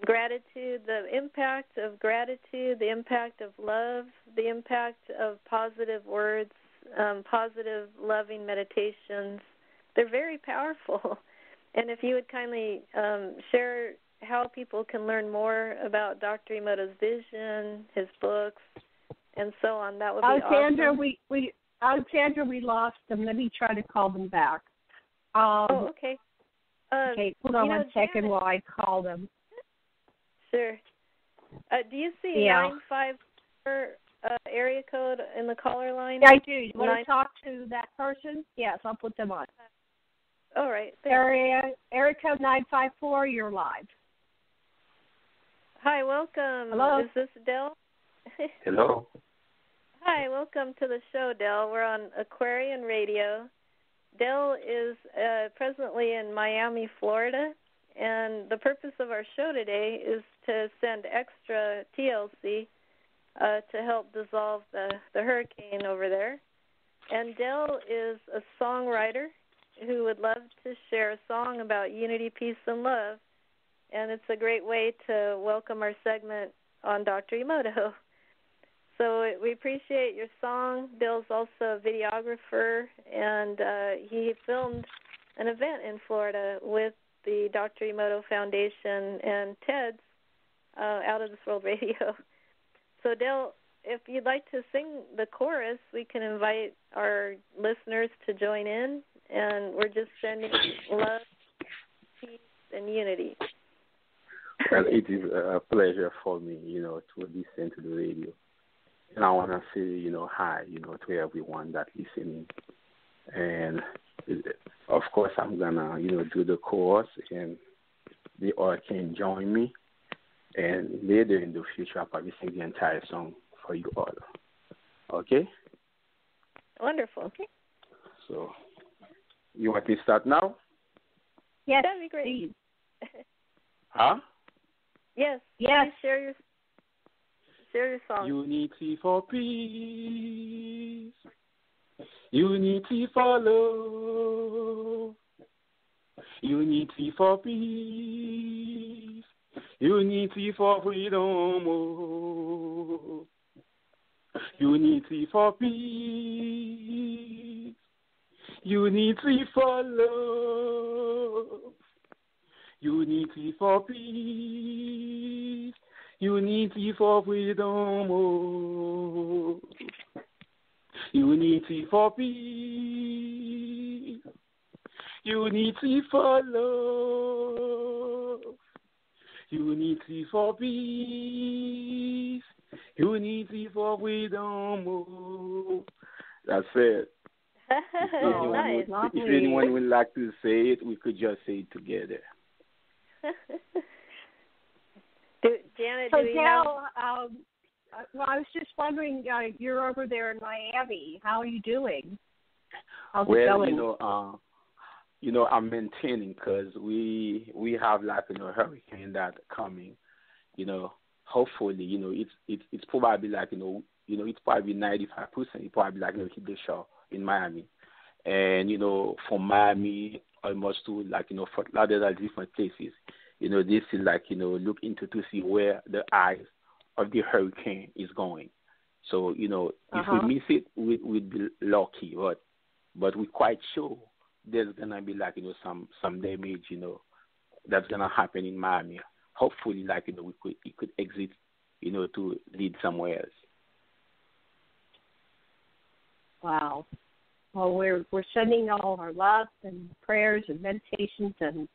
gratitude, the impact of gratitude, the impact of love, the impact of positive words, positive, loving meditations. They're very powerful. And if you would kindly share how people can learn more about Dr. Emoto's vision, his books, and so on, that would be Alexandra, awesome. Alexandra, we lost them. Let me try to call them back. Okay. Okay, hold on one second while I call them. Sure. Do you see 954 area code in the caller line? Yeah, I do. You want to talk to that person? Yes, I'll put them on. All right. Area code 954, you're live. Hi, welcome. Hello. Is this Del? Hello. Hi, welcome to the show, Del. We're on Aquarian Radio. Del is presently in Miami, Florida, and the purpose of our show today is to send extra TLC to help dissolve the hurricane over there. And Del is a songwriter who would love to share a song about unity, peace, and love, and it's a great way to welcome our segment on Dr. Emoto. So we appreciate your song. Bill's also a videographer, and he filmed an event in Florida with the Dr. Emoto Foundation and Ted's Out of This World Radio. So, Del, if you'd like to sing the chorus, we can invite our listeners to join in, and we're just sending love, peace, and unity. Well, it is a pleasure for me, to listen to the radio. And I want to say, hi, to everyone that's listening. And, of course, I'm going to, do the chorus, and they all can join me. And later in the future, I'll probably sing the entire song for you all. Okay? Wonderful. Okay. So, you want to start now? Yes. That'd be great. Huh? Yes. Yes. Please share your song. Unity for peace. Unity for love. Unity for peace. Unity for freedom. Oh. Unity for peace. Unity for love. Unity for peace. Unity for freedom. Oh. Unity for peace. Unity for love. Unity for peace. Unity for freedom. Oh. That's it. If anyone would like to say it, we could just say it together. Janet, so do we have... well, I was just wondering, you're over there in Miami. How are you doing? How's it going? I'm maintaining because we have like hurricane that coming. Hopefully, it's probably like it's probably 95%. It probably like hit the shore in Miami, and from Miami almost to Fort Lauderdale, different places. They still look into to see where the eyes of the hurricane is going. So if we miss it, we'd be lucky, but we're quite sure there's gonna be some damage that's gonna happen in Miami. Hopefully it could exit to lead somewhere else. Wow. Well, we're sending all our love and prayers and meditations and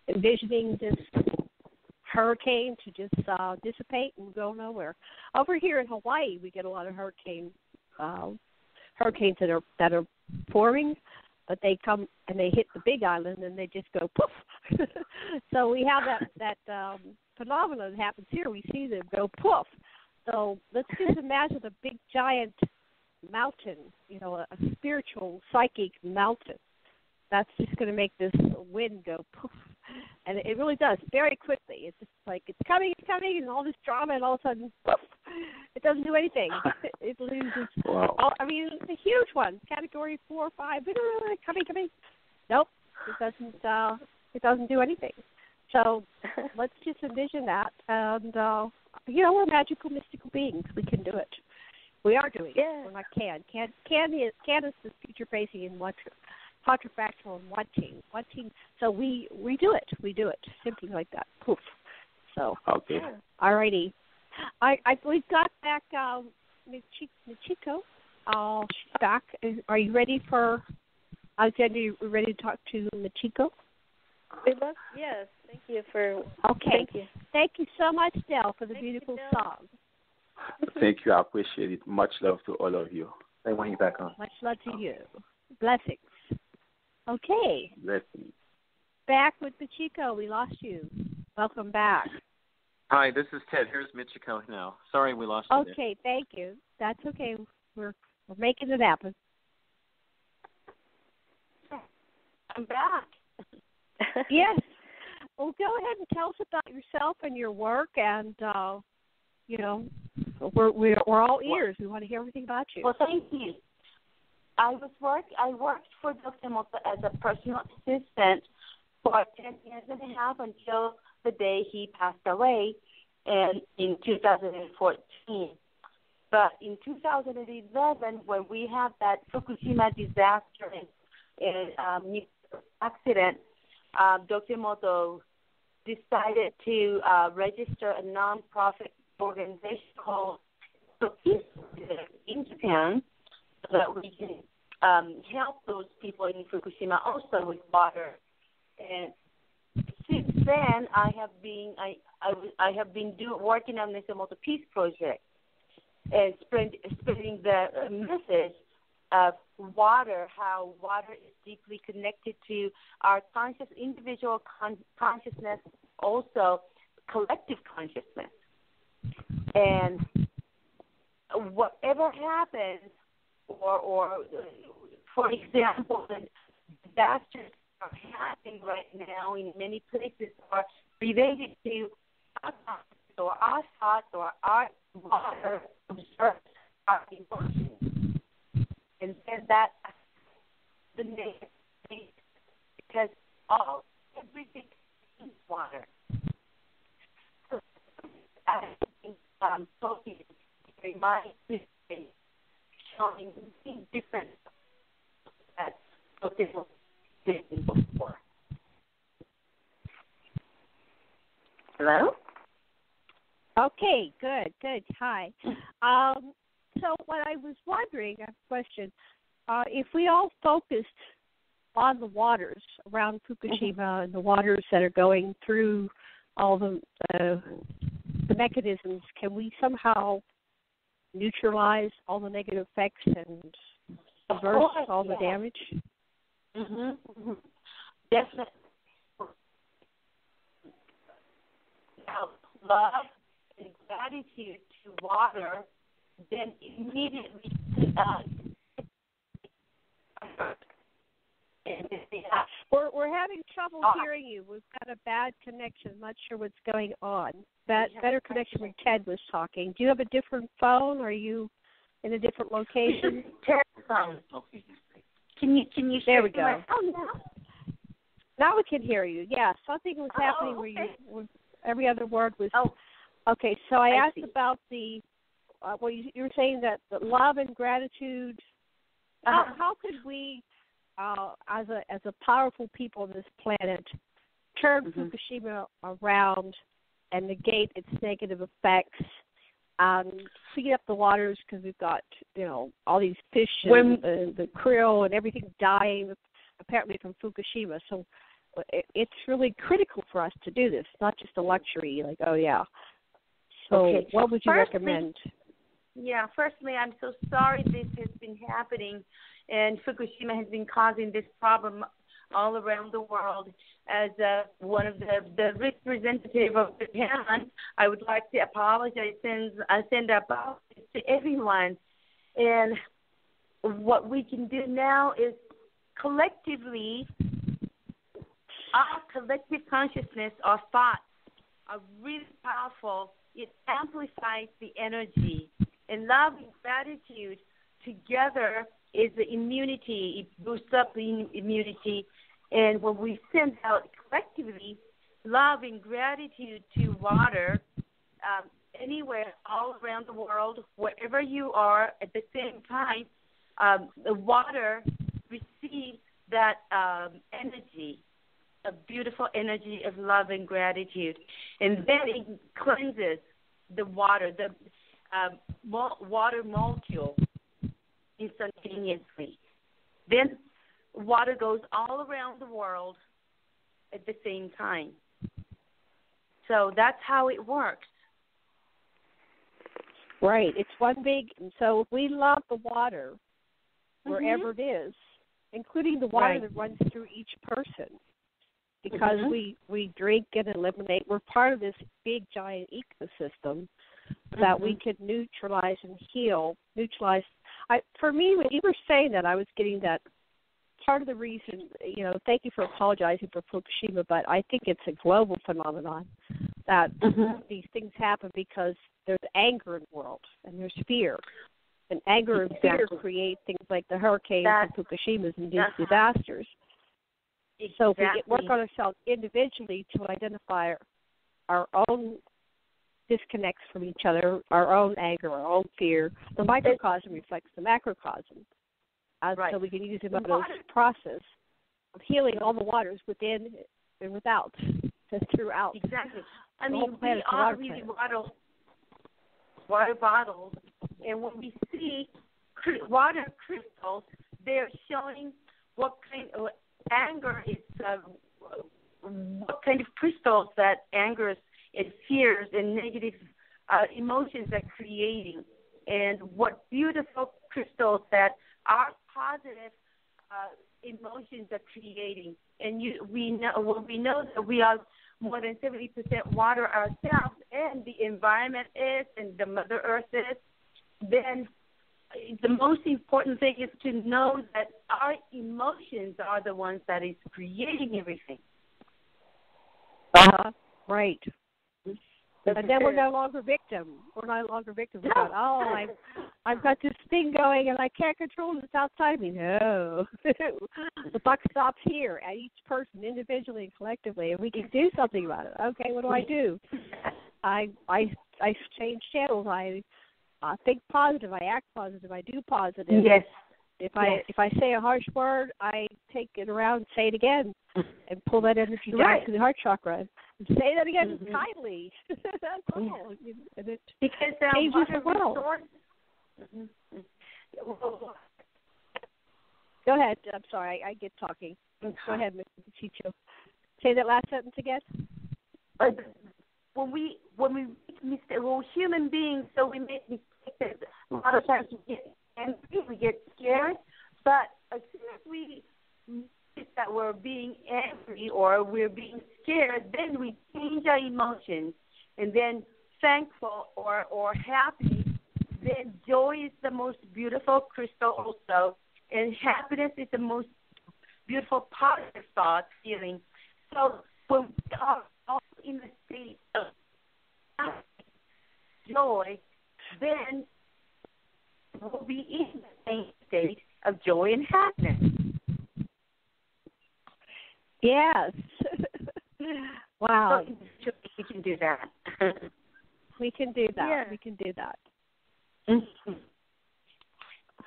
envisioning this hurricane to just dissipate and go nowhere. Over here in Hawaii, we get a lot of hurricanes that are forming, but they come and they hit the Big Island and they just go poof. So we have that phenomenon that happens here. We see them go poof. So let's just imagine a big giant mountain, a spiritual psychic mountain. That's just going to make this wind go poof. And it really does, very quickly. It's just like it's coming, and all this drama, and all of a sudden, poof, it doesn't do anything. It loses. Wow. It's a huge one, Category 4 or 5. Coming. Nope, it doesn't do anything. So let's just envision that, and we're magical, mystical beings. We can do it. We are doing it. We're not can. Can is the future facing and what. Contrafactual and wanting. So we do it. We do it. Simply like that. Poof. So. Okay. Alrighty. We've got back Michiko. She's back. Are you ready for Alexandra? You ready to talk to Michiko? Yes. Thank you for. Okay. Thank you so much, Del, for the beautiful song. Thank you. I appreciate it. Much love to all of you. I want you back on. Much love to you. Blessings. Okay. Lessin. Back with Michiko. We lost you. Welcome back. Hi, this is Ted. Here's Michiko now. Sorry we lost you. Okay, thank you. That's okay. We're making it happen. I'm back. Yes. Well, go ahead and tell us about yourself and your work, and we're all ears. We want to hear everything about you. Well, thank you. I worked for Dr. Mota as a personal assistant for 10 years and a half until the day he passed away in 2014. But in 2011, when we had that Fukushima disaster and nuclear accident, Dr. Moto decided to register a nonprofit organization called Peace in Japan, so that we can help those people in Fukushima also with water. And since then, I have been working on this Emoto Peace Project and spreading the message of water, how water is deeply connected to our individual consciousness, also collective consciousness. And whatever happens, or for example, the disasters are happening right now in many places are related to our consciousness or our thoughts or our water observes our emotions. And then that the negative because everything is water. So I think talking reminds me showing different that before. Hello? Okay, good. Hi. So what I was wondering, I have a question, if we all focused on the waters around Fukushima and the waters that are going through all the mechanisms, can we somehow neutralize all the negative effects and reverse all the damage? Mm-hmm. Definitely. Now, love and gratitude to water, then immediately we're having trouble hearing you. We've got a bad connection. I'm not sure what's going on. Better connection when Ted was talking. Do you have a different phone? Are you in a different location? Ted's phone. Can you there we go. My phone now? Now we can hear you. Yeah, something was happening where every other word was. Okay, so I asked about the. You were saying that the love and gratitude. How could we, as a powerful people on this planet, turn Fukushima around and negate its negative effects, clean up the waters, because we've got all these fish and the krill and everything dying apparently from Fukushima. So it's really critical for us to do this, not just a luxury. Like, So what would you recommend? Yeah, firstly, I'm so sorry this has been happening, and Fukushima has been causing this problem all around the world. As one of the representative of Japan, I would like to apologize and send apologies to everyone. And what we can do now is collectively, our collective consciousness, our thoughts are really powerful. It amplifies the energy. And love and gratitude together is the immunity. It boosts up the immunity. And when we send out collectively love and gratitude to water, anywhere, all around the world, wherever you are at the same time, the water receives that energy, a beautiful energy of love and gratitude. And then it cleanses the water, the water molecule instantaneously. Then water goes all around the world at the same time. So that's how it works. Right. It's one big. So if we love the water wherever it is, including the water that runs through each person, because we drink and eliminate. We're part of this big, giant ecosystem that we could neutralize and heal. For me, when you were saying that, I was getting that part of the reason, thank you for apologizing for Fukushima, but I think it's a global phenomenon that these things happen because there's anger in the world and there's fear. And anger and fear create things like the hurricanes and Fukushimas and these disasters. So if we work on ourselves individually to identify our own disconnects from each other, our own anger, our own fear, the microcosm reflects the macrocosm. So we can use the process of healing all the waters within and without, just throughout. Exactly. I mean, we all use water bottles, and when we see water crystals, they're showing what kind of anger is, what kind of crystals that angers and fears and negative emotions are creating, and what beautiful crystals that are positive emotions are creating. And we know that we are more than 70% water ourselves, and the environment is, and the Mother Earth is, then the most important thing is to know that our emotions are the ones that is creating everything. Right. And then we're no longer victim. We're no longer victims. No. I've got this thing going and I can't control it. It's outside of me. No. The buck stops here at each person individually and collectively, and we can do something about it. Okay, what do? I change channels. I think positive. I act positive. I do positive. Yes. If I say a harsh word, I take it around, say it again, and pull that energy down to the heart chakra. And say that again kindly. That's all. And it because changes the world. Go ahead. I'm sorry. I get talking. Go ahead, Mr. Michiko. Say that last sentence again. When we we're human beings, so we make mistakes. A lot of times we get angry, we get scared, but as soon as we notice that we're being angry or we're being scared, then we change our emotions, and then thankful or happy. Then joy is the most beautiful crystal also, and happiness is the most beautiful positive thought feeling. So when we are all in the state of joy, then we'll be in the same state of joy and happiness. Yes. Wow. So we can do that. We can do that. Yeah. We can do that. Mm-hmm.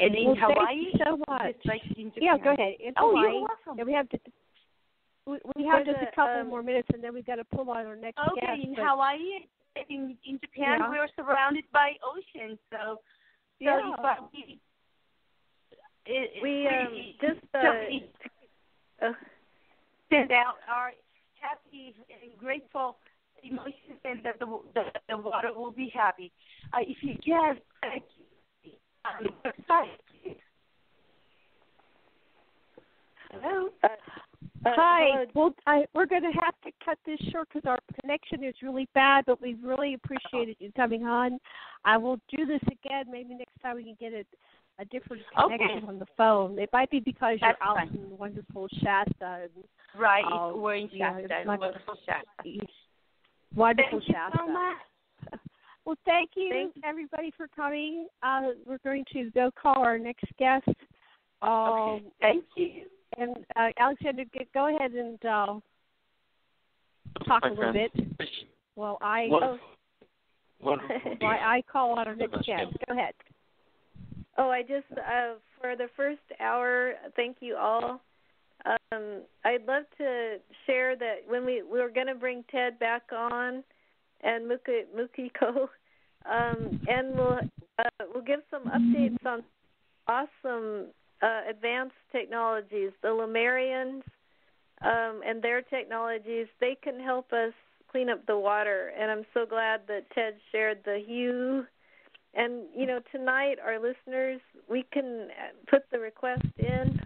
And in Hawaii, thank you so much. Like in yeah, go ahead. In Hawaii, you're welcome. Yeah, we have just a couple more minutes, and then we've got to pull on our next guest. Okay, in Hawaii, in Japan, we're surrounded by oceans, so we just send out our happy and grateful emotions, and that the water will be happy. If you can, on the website. Hello. Hi. Well, we're going to have to cut this short because our connection is really bad, but we really appreciated you coming on. I will do this again. Maybe next time we can get a different connection on the phone. It might be because you're out in wonderful Shasta. Right. We're in Shasta. Wonderful Shasta. Wonderful Shasta. Thank you so much. Well, thank you, everybody, for coming. We're going to go call our next guest. Thank you. And Alexandra, go ahead and talk a little bit. Well, I call on our next guest. Go ahead. Oh, I just for the first hour, thank you all. I'd love to share that when we were going to bring Ted back on and Michiko, and we'll give some updates on awesome advanced technologies, the Lemurians and their technologies. They can help us clean up the water, and I'm so glad that Ted shared the hue. And, tonight, our listeners, we can put the request in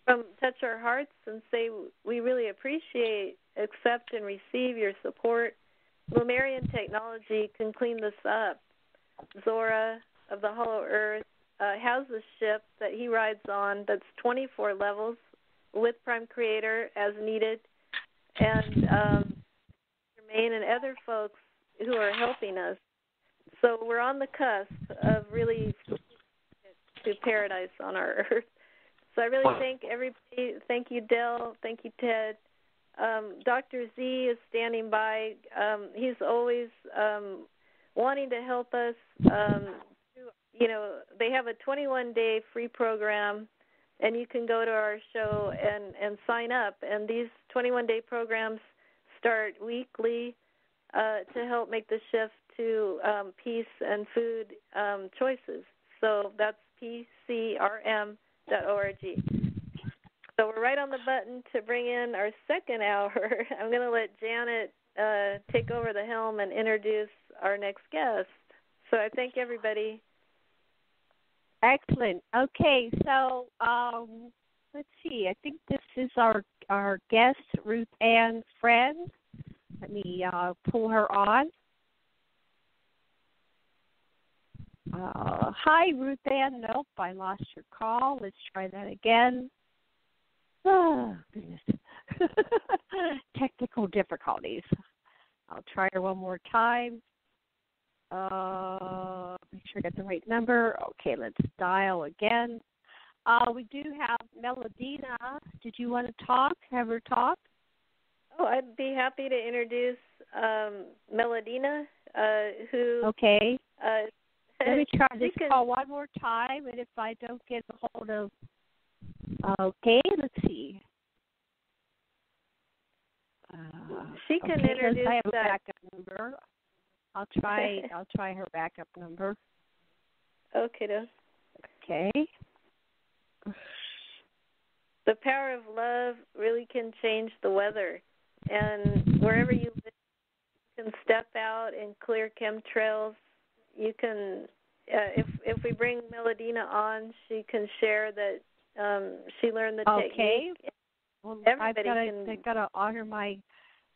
from Touch Our Hearts and say we really appreciate, accept, and receive your support. Lemurian technology can clean this up. Zora of the Hollow Earth has a ship that he rides on that's 24 levels with Prime Creator as needed, and Jermaine and other folks who are helping us. So we're on the cusp of really to paradise on our earth. So I really thank everybody. Thank you, Del. Thank you, Ted. Dr. Z is standing by. He's always wanting to help us. They have a 21-day free program, and you can go to our show and sign up. And these 21-day programs start weekly to help make the shift to peace and food choices. So that's pcrm.org. So we're right on the button to bring in our second hour. I'm going to let Janet take over the helm and introduce our next guest. So I thank everybody. Excellent. Okay, so let's see. I think this is our guest, Ruth Ann Friend. Let me pull her on. Hi, Ruth Ann. Nope, I lost your call. Let's try that again. Oh, goodness. Technical difficulties. I'll try her one more time. Make sure I got the right number. Okay, let's dial again. We do have Melodina. Did you want to talk? Have her talk? Oh, I'd be happy to introduce Melodina, who... Okay. Let me try this call one more time, and if I don't get a hold of, okay, let's see. She can okay, introduce I have a that. backup number. I'll try her backup number. Okay. Okay. The power of love really can change the weather, and wherever you live, you can step out and clear chemtrails. You can, if we bring Melodina on, she can share that she learned the technique. Okay. Well, I've got to honor my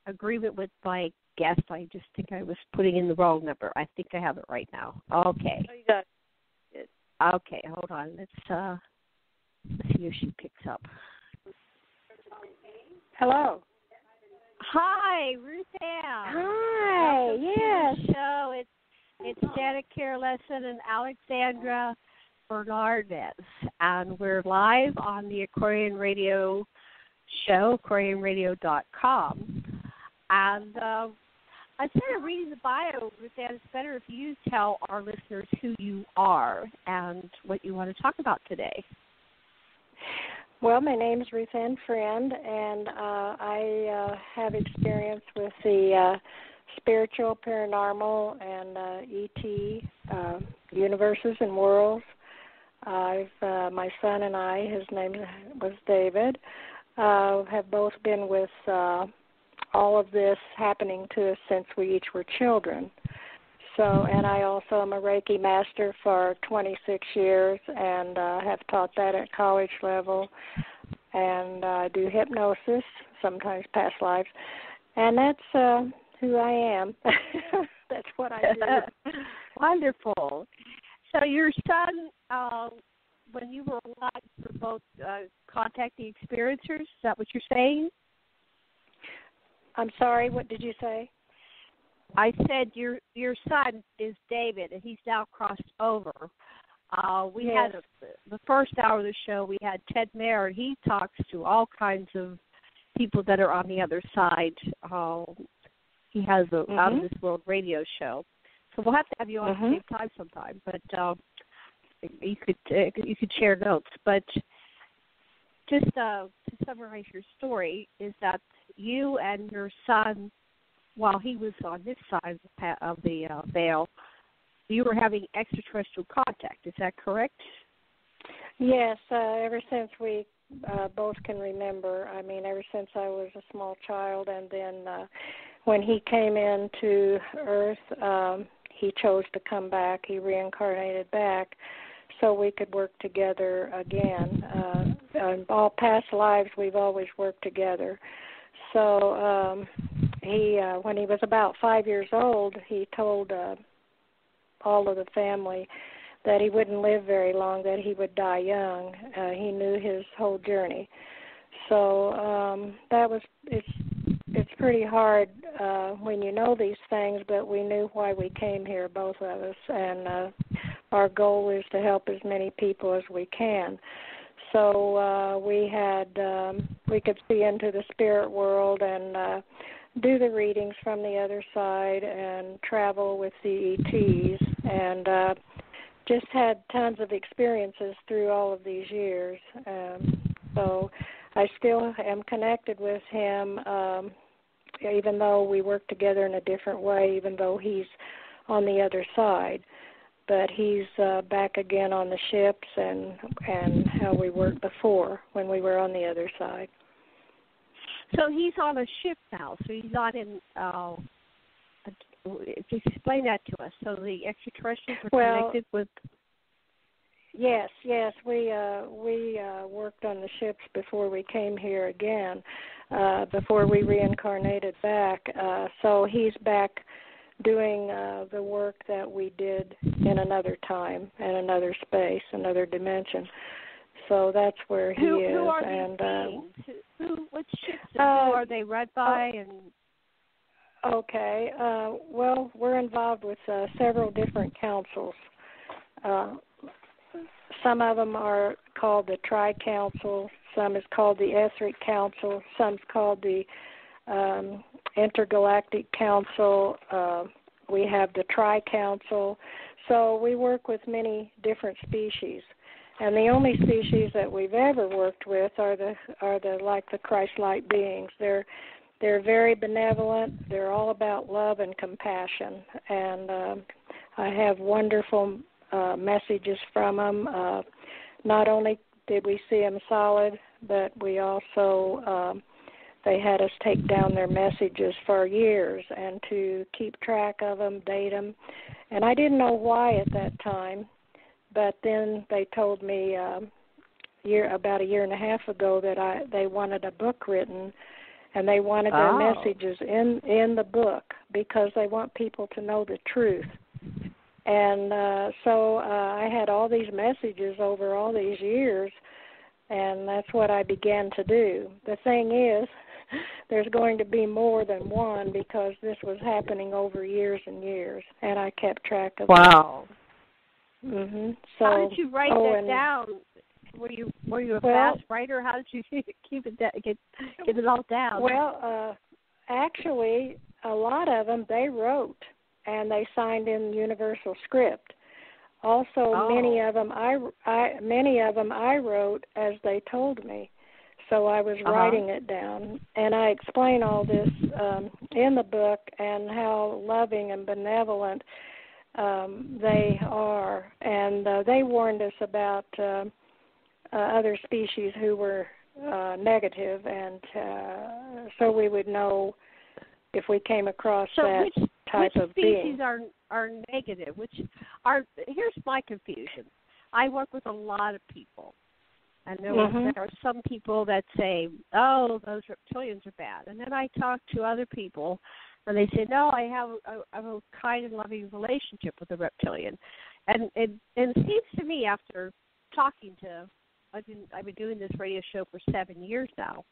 agreement with my guest. I just think I was putting in the wrong number. I think I have it right now. Okay. Oh, you got it. Okay, hold on. Let's see if she picks up. Hello. Hi, Ruth Ann. Hi. Welcome yes. to the show. It's Janet Care Lessin and Alexandra Bernardez, and we're live on the Aquarian Radio show, aquarianradio.com. And instead of reading the bio, Ruth Ann, it's better if you tell our listeners who you are and what you want to talk about today. Well, my name is Ruth Ann Friend, and I have experience with the spiritual, paranormal, and ET universes and worlds. My son and I, his name was David, have both been with all of this happening to us since we each were children. So, and I also am a Reiki master for 26 years and have taught that at college level. And I do hypnosis, sometimes past lives. And that's who I am. That's what I do. Wonderful. So your son, when you were alive, were both contacting experiencers? Is that what you're saying? I'm sorry, what did you say? I said your son is David, and he's now crossed over. We yes. had the first hour of the show, we had Ted Mehr, and he talks to all kinds of people that are on the other side. He has a Out of This World radio show. So we'll have to have you on at the same time sometime, but you could share notes. But just to summarize your story, is that you and your son, while he was on this side of the veil, you were having extraterrestrial contact. Is that correct? Yes, ever since we both can remember. I mean, ever since I was a small child, and then when he came into Earth, he chose to come back. He reincarnated back so we could work together again. In all past lives, we've always worked together. So he, when he was about 5 years old, he told all of the family that he wouldn't live very long, that he would die young. He knew his whole journey. So it's pretty hard when you know these things, but we knew why we came here, both of us, and our goal is to help as many people as we can. So we could see into the spirit world and do the readings from the other side and travel with the ETs, and just had tons of experiences through all of these years. So I still am connected with him, even though we work together in a different way, even though he's on the other side. But he's back again on the ships and how we worked before when we were on the other side. So he's on a ship now, so he's not in, just explain that to us. So the extraterrestrials are connected with... Yes, we worked on the ships before we came here again, before we reincarnated back. So he's back doing the work that we did in another time and another space, another dimension. So that's where he is. Who are these beings? What ships who are they read by? Okay. Well, we're involved with several different councils. Some of them are called the Tri-Council. Some is called the Etheric Council. Some's called the Intergalactic Council. We have the Tri-Council. So we work with many different species, and the only species that we've ever worked with are the like the Christ-like beings. They're very benevolent. They're all about love and compassion, and I have wonderful messages from them. Not only did we see them solid, but we also they had us take down their messages for years and to keep track of them, date them. And I didn't know why at that time, but then they told me about a year and a half ago that they wanted a book written, and they wanted their messages in the book because they want people to know the truth. And so I had all these messages over all these years, and that's what I began to do. The thing is, there's going to be more than one because this was happening over years and years, and I kept track of Wow. it. Mm-hmm. So, how did you write that down? Were you a fast writer? How did you keep it get it all down? Well, actually, a lot of them they wrote, and they signed in universal script. Also, many of them I wrote as they told me. So I was writing it down, and I explain all this in the book and how loving and benevolent they are. And they warned us about other species who were negative, and so we would know if we came across that type of being. Which species are negative? Here's my confusion. I work with a lot of people. And there are some people that say, oh, those reptilians are bad. And then I talk to other people, and they say, no, I have a kind and loving relationship with a reptilian. And it seems to me, after talking to, I've been doing this radio show for 7 years now,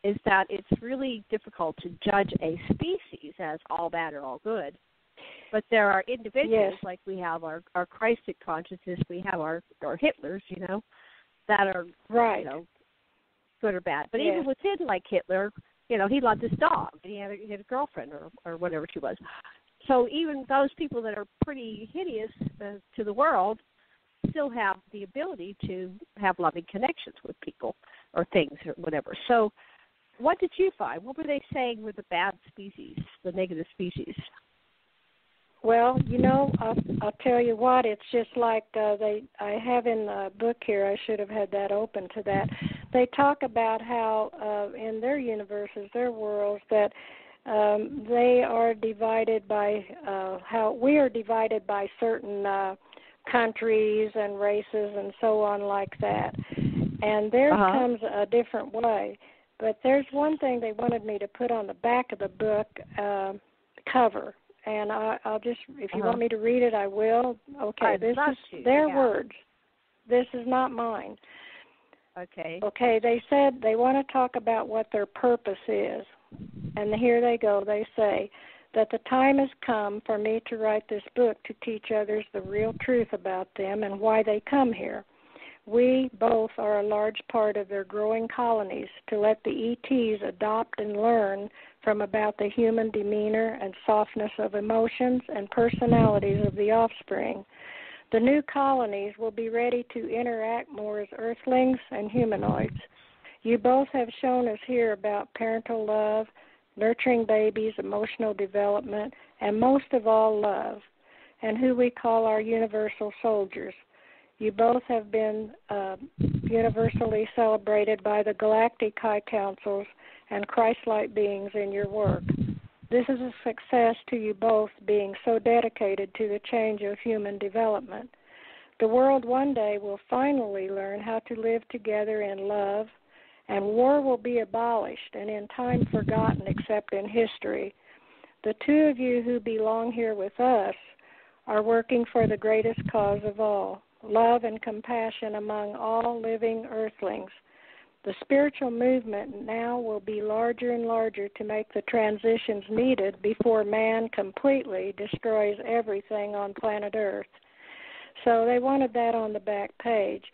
is that it's really difficult to judge a species as all bad or all good. But there are individuals, like we have our Christic consciousness, we have our Hitlers, that are, good or bad. But even within, like Hitler, he loved his dog. He had a girlfriend or whatever she was. So even those people that are pretty hideous to the world still have the ability to have loving connections with people or things or whatever. So what did you find? What were they saying were the bad species, the negative species? Well, I'll tell you what, it's just like I have in the book here, I should have had that open to that. They talk about how in their universes, their worlds, that they are divided by, how we are divided by certain countries and races and so on like that. And theirs comes a different way. But there's one thing they wanted me to put on the back of the book cover. And I'll just, if you want me to read it, I will. Okay, this is their words. This is not mine. Okay. Okay, they said they want to talk about what their purpose is. And here they go. They say that the time has come for me to write this book to teach others the real truth about them and why they come here. We both are a large part of their growing colonies to let the ETs adopt and learn from about the human demeanor and softness of emotions and personalities of the offspring. The new colonies will be ready to interact more as earthlings and humanoids. You both have shown us here about parental love, nurturing babies, emotional development, and most of all love, and who we call our universal soldiers. You both have been universally celebrated by the Galactic High Councils and Christ-like beings in your work. This is a success to you both being so dedicated to the change of human development. The world one day will finally learn how to live together in love, and war will be abolished and in time forgotten except in history. The two of you who belong here with us are working for the greatest cause of all, love and compassion among all living earthlings. The spiritual movement now will be larger and larger to make the transitions needed before man completely destroys everything on planet Earth. So they wanted that on the back page.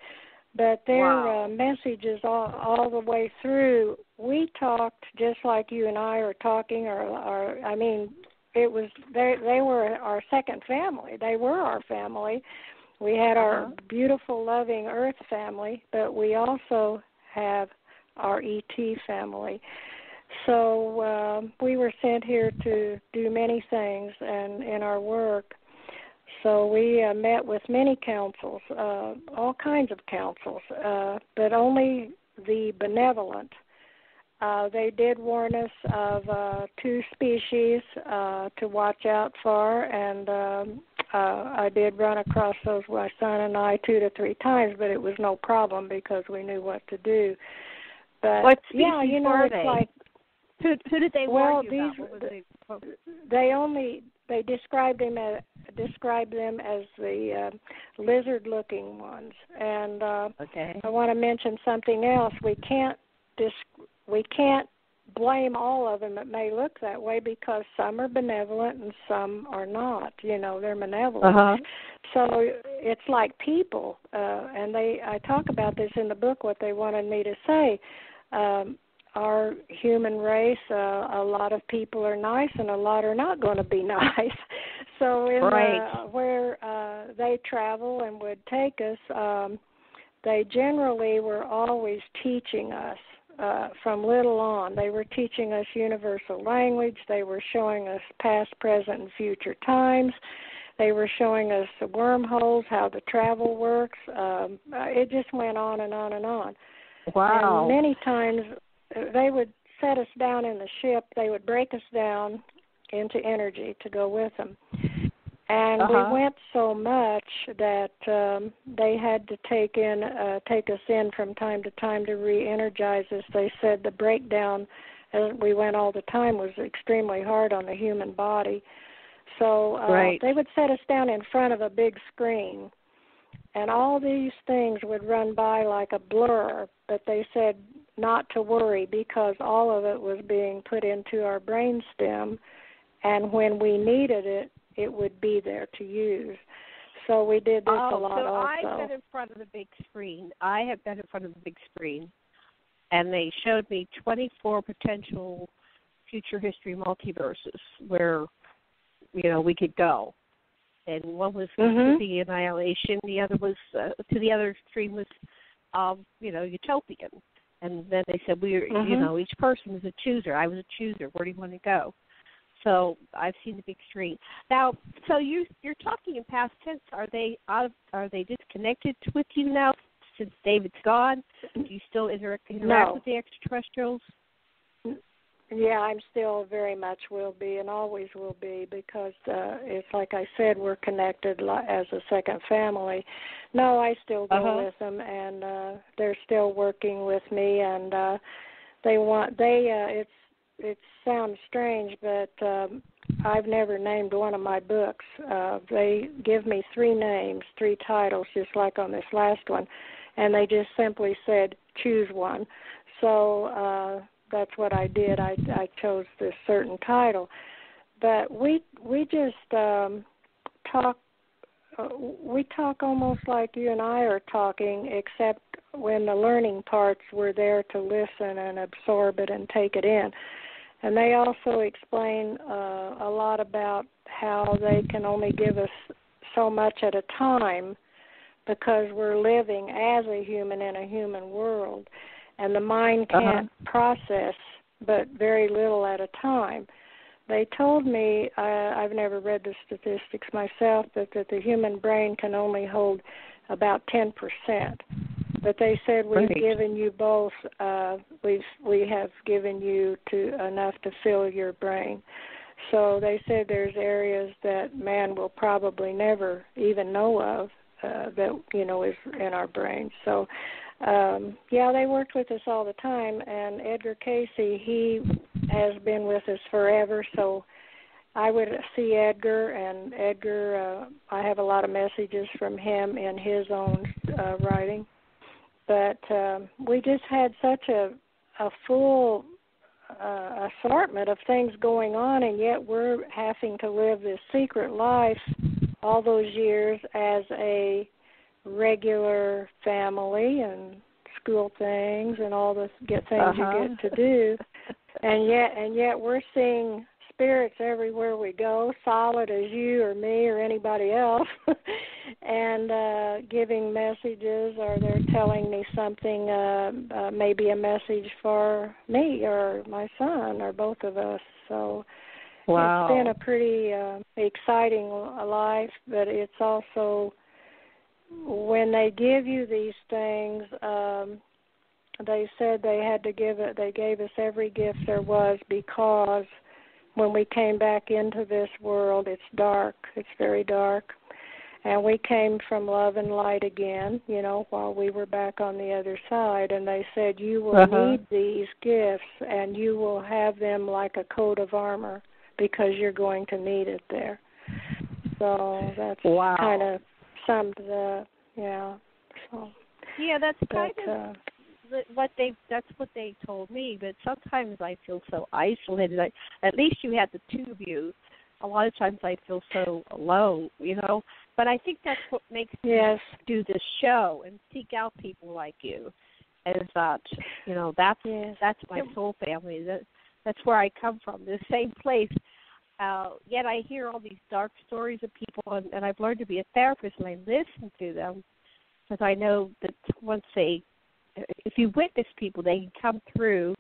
But their messages all the way through, we talked just like you and I are talking, or I mean, they were our second family. They were our family. We had our beautiful, loving Earth family, but we also have our ET family. So we were sent here to do many things and in our work. So we met with many councils, all kinds of councils, but only the benevolent. They did warn us of 2 species to watch out for, and I did run across those with my son and I 2 to 3 times, but it was no problem because we knew what to do. But what species yeah, you know, were it's they? like who did they warn you about? They described them as the lizard-looking ones. And I want to mention something else. We can't blame all of them that may look that way because some are benevolent and some are not. You know, they're malevolent. So it's like people, and I talk about this in the book, what they wanted me to say. Our human race, a lot of people are nice and a lot are not going to be nice. So in where they travel and would take us, they generally were always teaching us from little on. They were teaching us universal language. They were showing us past, present, and future times. They were showing us the wormholes, how the travel works. It just went on and on and on. Wow. And many times they would set us down in the ship. They would break us down into energy to go with them. And we went so much that they had to take us in from time to time to re-energize us. They said the breakdown as we went all the time was extremely hard on the human body. So they would set us down in front of a big screen, and all these things would run by like a blur, but they said not to worry because all of it was being put into our brainstem, and when we needed it, it would be there to use. So we did this a lot also. I've been in front of the big screen. I have been in front of the big screen, and they showed me 24 potential future history multiverses where, you know, we could go. And one was the annihilation. The other was, to the other extreme was, you know, utopian. And then they said, you know, each person is a chooser. I was a chooser. Where do you want to go? So I've seen the big screen. Now, so you're talking in past tense. Are they disconnected with you now since David's gone? Do you still interact with the extraterrestrials? Yeah, I'm still very much will be and always will be because it's like I said, we're connected as a second family. No, I still go with them, and they're still working with me, and it sounds strange, but I've never named one of my books. They give me 3 names, 3 titles, just like on this last one, and they just simply said, choose one. So that's what I did. I chose this certain title. But we just talk. We talk almost like you and I are talking, except when the learning parts were there to listen and absorb it and take it in. And they also explain a lot about how they can only give us so much at a time because we're living as a human in a human world. And the mind can't process but very little at a time. They told me, I've never read the statistics myself, that the human brain can only hold about 10%. But they said we've given you both. We have given you enough to fill your brain. So they said there's areas that man will probably never even know of that is in our brain. So they worked with us all the time. And Edgar Casey, he has been with us forever. So I would see Edgar, and Edgar, I have a lot of messages from him in his own writing. But we just had such a full assortment of things going on, and yet we're having to live this secret life all those years as a regular family and school things and all the things you get to do. And yet we're seeing spirits everywhere we go, solid as you or me or anybody else, and giving messages, or they're telling me something, maybe a message for me or my son or both of us. So wow. It's been a pretty exciting life, but it's also, when they give you these things, they said they gave us every gift there was, because when we came back into this world, it's dark. It's very dark. And we came from love and light again, while we were back on the other side. And they said, you will need these gifts, and you will have them like a coat of armor, because you're going to need it there. So that's kind of summed it up. Yeah. So, yeah, that's kind of that's what they told me. But sometimes I feel so isolated. At least you had the two of you. A lot of times I feel so alone, But I think that's what makes me do this show and seek out people like you. Is that that's my soul family. That's where I come from. The same place. Yet I hear all these dark stories of people, and I've learned to be a therapist, and I listen to them, because I know that if you witness people, they can come through,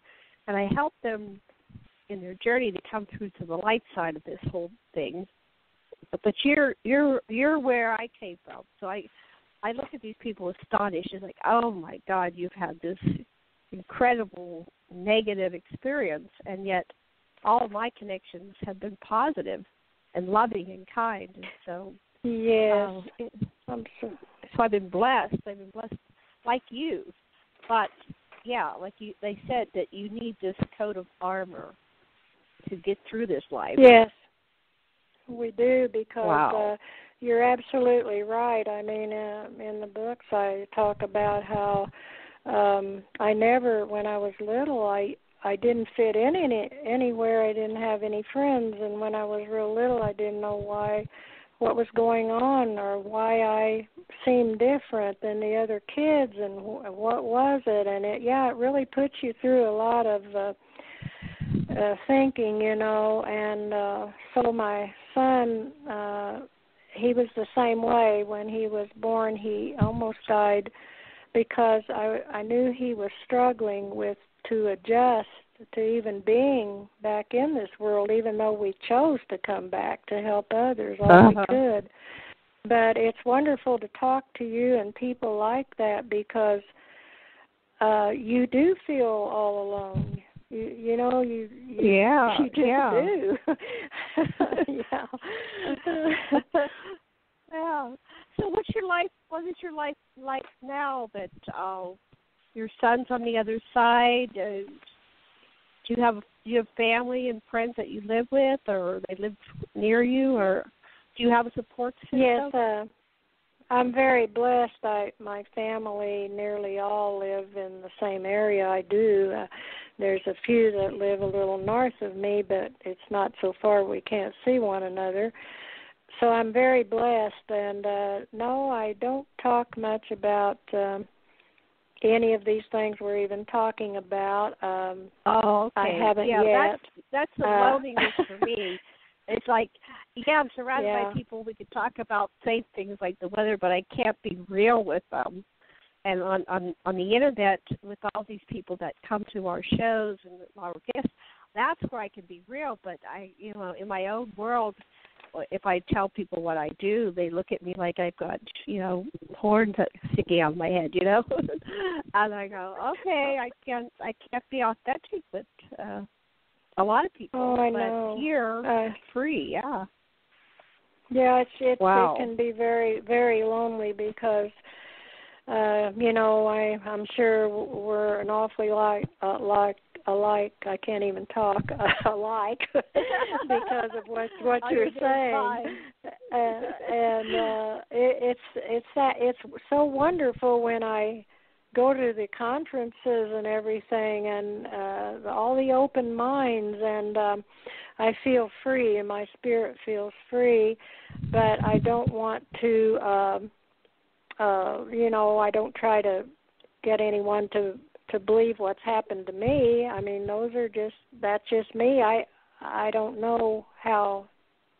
and I help them in their journey to come through to the light side of this whole thing. But you're where I came from, so I look at these people astonished. It's like, oh my God, you've had this incredible negative experience, and yet all of my connections have been positive and loving and kind. And so, so I've been blessed. I've been blessed like you. But, they said that you need this coat of armor to get through this life. Yes, we do, because you're absolutely right. I mean, in the books I talk about how I never, when I was little, I didn't fit in anywhere. I didn't have any friends, and when I was real little, I didn't know what was going on, or why I seemed different than the other kids, and what was it. And it really puts you through a lot of thinking, and so my son, he was the same way. When he was born, he almost died, because I knew he was struggling to adjust to even being back in this world, even though we chose to come back to help others all we could. But it's wonderful to talk to you and people like that, because you do feel all alone. You just do. Yeah. Yeah. So what is your life like now that your son's on the other side? Do you have family and friends that you live with, or they live near you, or do you have a support system? Yes, I'm very blessed. My family nearly all live in the same area I do. There's a few that live a little north of me, but it's not so far we can't see one another. So I'm very blessed, and no, I don't talk much about any of these things we're even talking about. Okay. I haven't yet. That's the loneliness for me. It's like, I'm surrounded by people. We could talk about safe things like the weather, but I can't be real with them. And on the internet, with all these people that come to our shows and our guests, that's where I can be real. But in my own world, if I tell people what I do, they look at me like I've got, horns sticking out of my head, and I go, okay, I can't be authentic with a lot of people. Oh, I know. But here, free, yeah. Yeah, it can be very, very lonely, because I'm sure we're an awfully alike. I can't even talk alike because of what you're saying. It's so wonderful when I go to the conferences and everything, and all the open minds, and I feel free, and my spirit feels free. But I don't want to, I don't try to get anyone to believe what's happened to me. I mean, that's just me. I don't know how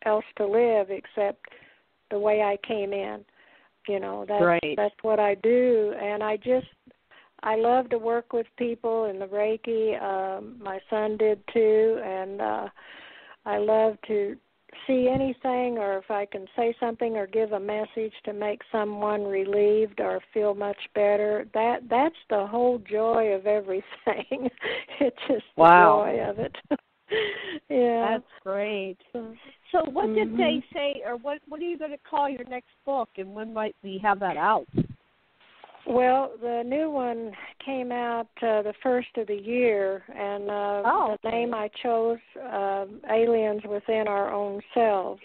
else to live except the way I came in. You know, that's what I do, and I love to work with people in the Reiki. My son did too, and I love to see anything, or if I can say something or give a message to make someone relieved or feel much better. That's the whole joy of everything. It's just the joy of it. Yeah, that's great. So what did they say, or what are you going to call your next book, and when might we have that out? Well, the new one came out the first of the year, and the name I chose, Aliens Within Our Own Selves.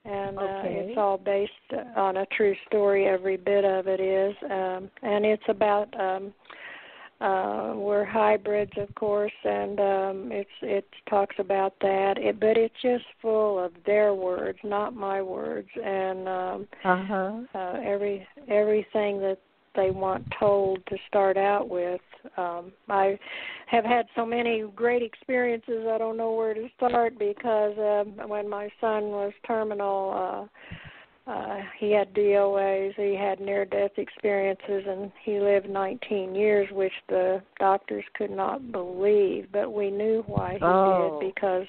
And it's all based on a true story, every bit of it is. And it's about, we're hybrids, of course, and it talks about that. But it's just full of their words, not my words, and everything that they want told to start out with. I have had so many great experiences, I don't know where to start, because when my son was terminal, he had DOAs, he had near-death experiences, and he lived 19 years, which the doctors could not believe, but we knew why he did, because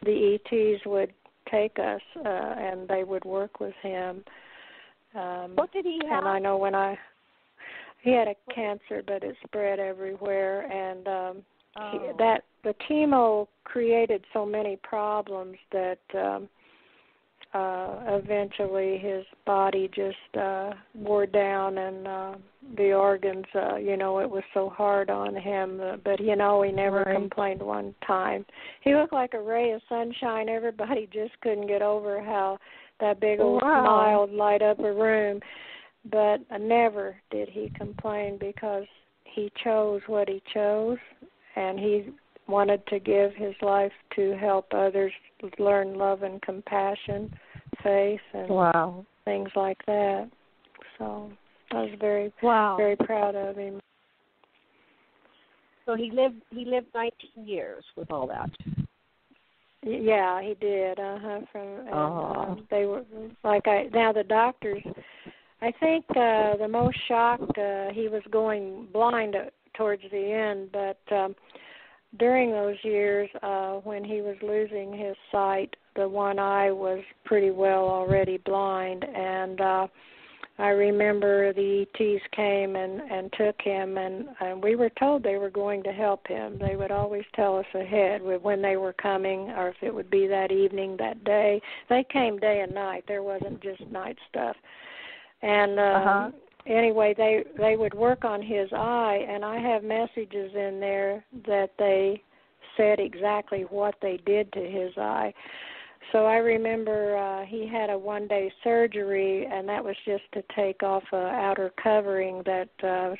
the ETs would take us, and they would work with him. What did he have? And I know he had a cancer, but it spread everywhere, and the chemo created so many problems that eventually his body just wore down, and the organs, it was so hard on him, but he never complained one time. He looked like a ray of sunshine. Everybody just couldn't get over how that big old smile would light up a room. But never did he complain, because he chose what he chose, and he wanted to give his life to help others learn love and compassion, faith, and things like that. So I was very, very proud of him. So he lived 19 years with all that. Yeah, he did. They were now the doctors. I think the most shocked, he was going blind towards the end, but during those years when he was losing his sight, the one eye was pretty well already blind, and I remember the ETs came and took him, and we were told they were going to help him. They would always tell us ahead when they were coming, or if it would be that evening, that day. They came day and night. There wasn't just night stuff. And anyway, they would work on his eye, and I have messages in there that they said exactly what they did to his eye. So I remember he had a one-day surgery, and that was just to take off an outer covering that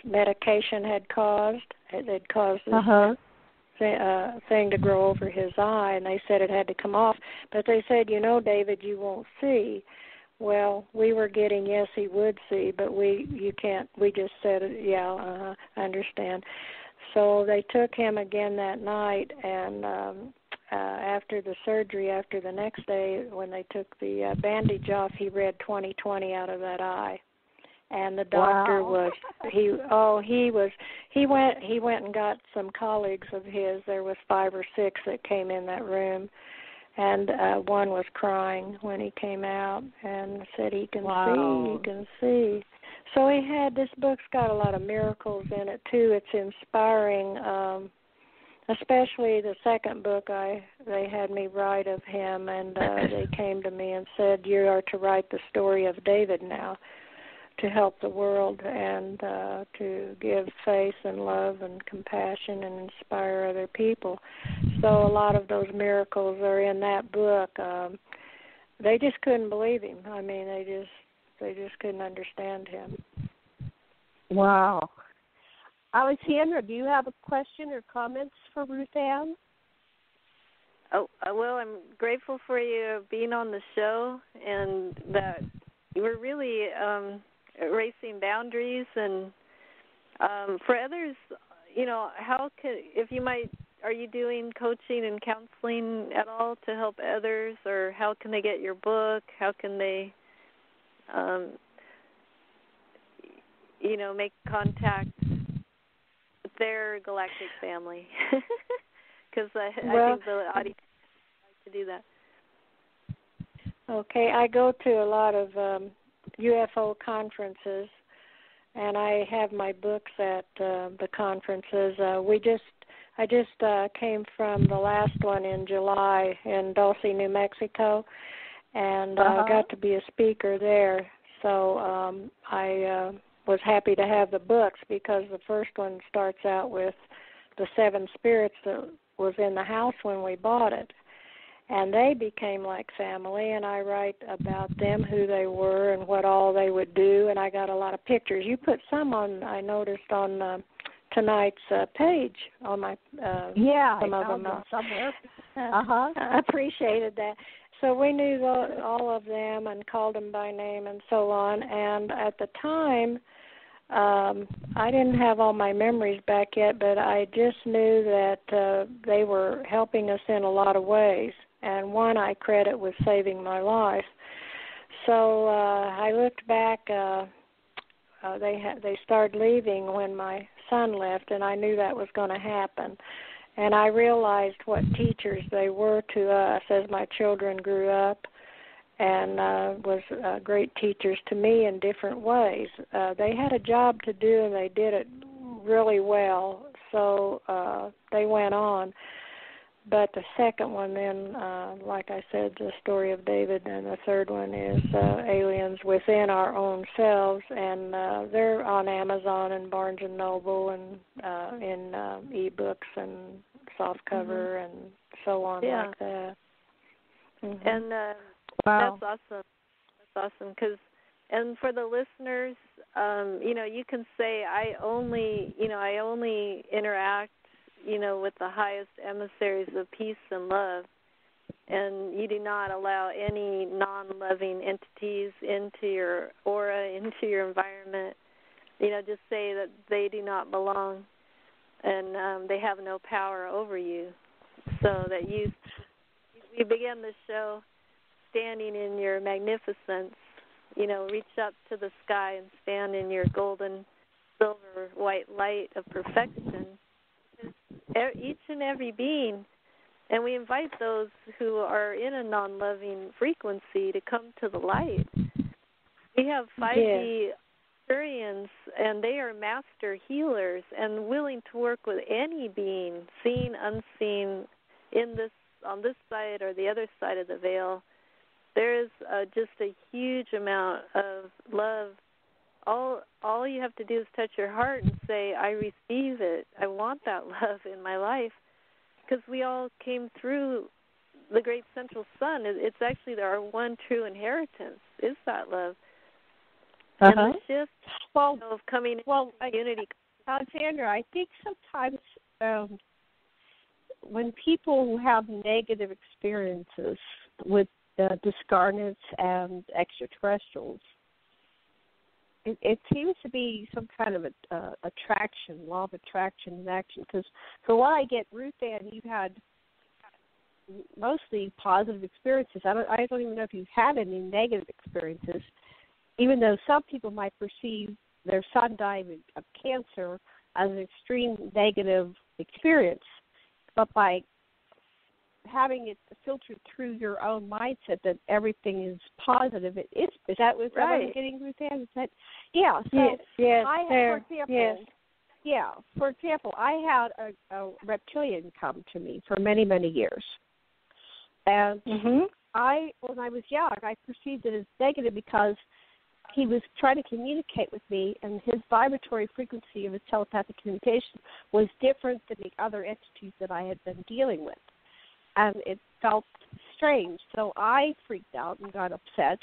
medication had caused. It had caused this thing to grow over his eye, and they said it had to come off. But they said, David, you won't see. Well, we were getting yes, he would see, but you can't. We just said, I understand. So they took him again that night, and after the surgery, after the next day, when they took the bandage off, he read 20/20 out of that eye. And the doctor he went and got some colleagues of his. There was 5 or 6 that came in that room. And one was crying when he came out and said he can see, he can see. So this book's got a lot of miracles in it, too. It's inspiring, especially the second book they had me write of him, and they came to me and said, you are to write the story of David now, to help the world and to give faith and love and compassion and inspire other people. So a lot of those miracles are in that book. They just couldn't believe him. I mean, they just couldn't understand him. Wow. Alexandra, do you have a question or comments for Ruth Ann? Oh, well, I'm grateful for you being on the show, and that you were really erasing boundaries, and for others, how if you might are you doing coaching and counseling at all to help others, or how can they get your book? How can they, make contact with their galactic family? Because I think the audience would like to do that. Okay, I go to a lot of UFO conferences, and I have my books at the conferences. I just came from the last one in July in Dulce, New Mexico, and got to be a speaker there. So I was happy to have the books, because the first one starts out with the 7 spirits that was in the house when we bought it. And they became like family, and I write about them, who they were, and what all they would do, and I got a lot of pictures. You put some on, I noticed, on tonight's page on my some of them somewhere. I appreciated that. So we knew all of them and called them by name and so on. And at the time, I didn't have all my memories back yet, but I just knew that they were helping us in a lot of ways. And one I credit with saving my life. So I looked back. They started leaving when my son left, and I knew that was going to happen. And I realized what teachers they were to us as my children grew up, and was great teachers to me in different ways. They had a job to do, and they did it really well. So they went on. But the second one then, like I said, the story of David, and the third one is Aliens Within Our Own Selves, and they're on Amazon and Barnes & Noble and in e-books and softcover and so on like that. Mm-hmm. And wow. That's awesome. That's awesome. And for the listeners, you can say, I only interact with the highest emissaries of peace and love, and you do not allow any non-loving entities into your aura, into your environment. Just say that they do not belong, and they have no power over you. So that you begin the show standing in your magnificence. Reach up to the sky and stand in your golden, silver, white light of perfection. Each and every being, and we invite those who are in a non-loving frequency to come to the light. We have 5D Aquarians, and they are master healers and willing to work with any being, seen, unseen, on this side or the other side of the veil. There is just a huge amount of love. All you have to do is touch your heart and say, I receive it. I want that love in my life. Because we all came through the great central sun. It's actually our one true inheritance, is that love. And the shift of coming into unity. Alexandra, I think sometimes when people have negative experiences with discarnates and extraterrestrials, it seems to be some kind of attraction, law of attraction in action. Because for what I get, Ruth Ann, you've had mostly positive experiences. I don't even know if you've had any negative experiences, even though some people might perceive their son dying of cancer as an extreme negative experience. But by having it filtered through your own mindset that everything is positive, is that what I'm getting, Ruth Ann? So yes, for example, I had a reptilian come to me for many, many years. And when I was young, I perceived it as negative because he was trying to communicate with me, and his vibratory frequency of his telepathic communication was different than the other entities that I had been dealing with. And it felt strange. So I freaked out and got upset.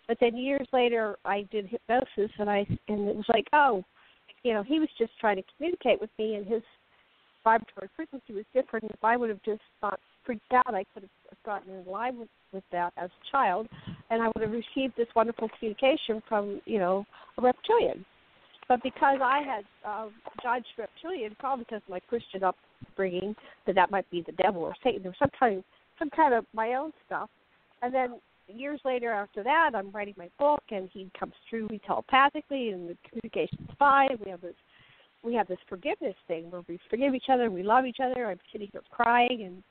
But then years later, I did hypnosis, and it was like, he was just trying to communicate with me, and his vibratory frequency was different. And if I would have just not freaked out, I could have gotten in line with that as a child, and I would have received this wonderful communication from, a reptilian. But because I had judged reptilian, probably because of my Christian bringing, that might be the devil or Satan or some kind of my own stuff. And then years later after that, I'm writing my book, and he comes through me telepathically, and the communication's fine. We have this forgiveness thing where we forgive each other, we love each other. I'm sitting here crying, and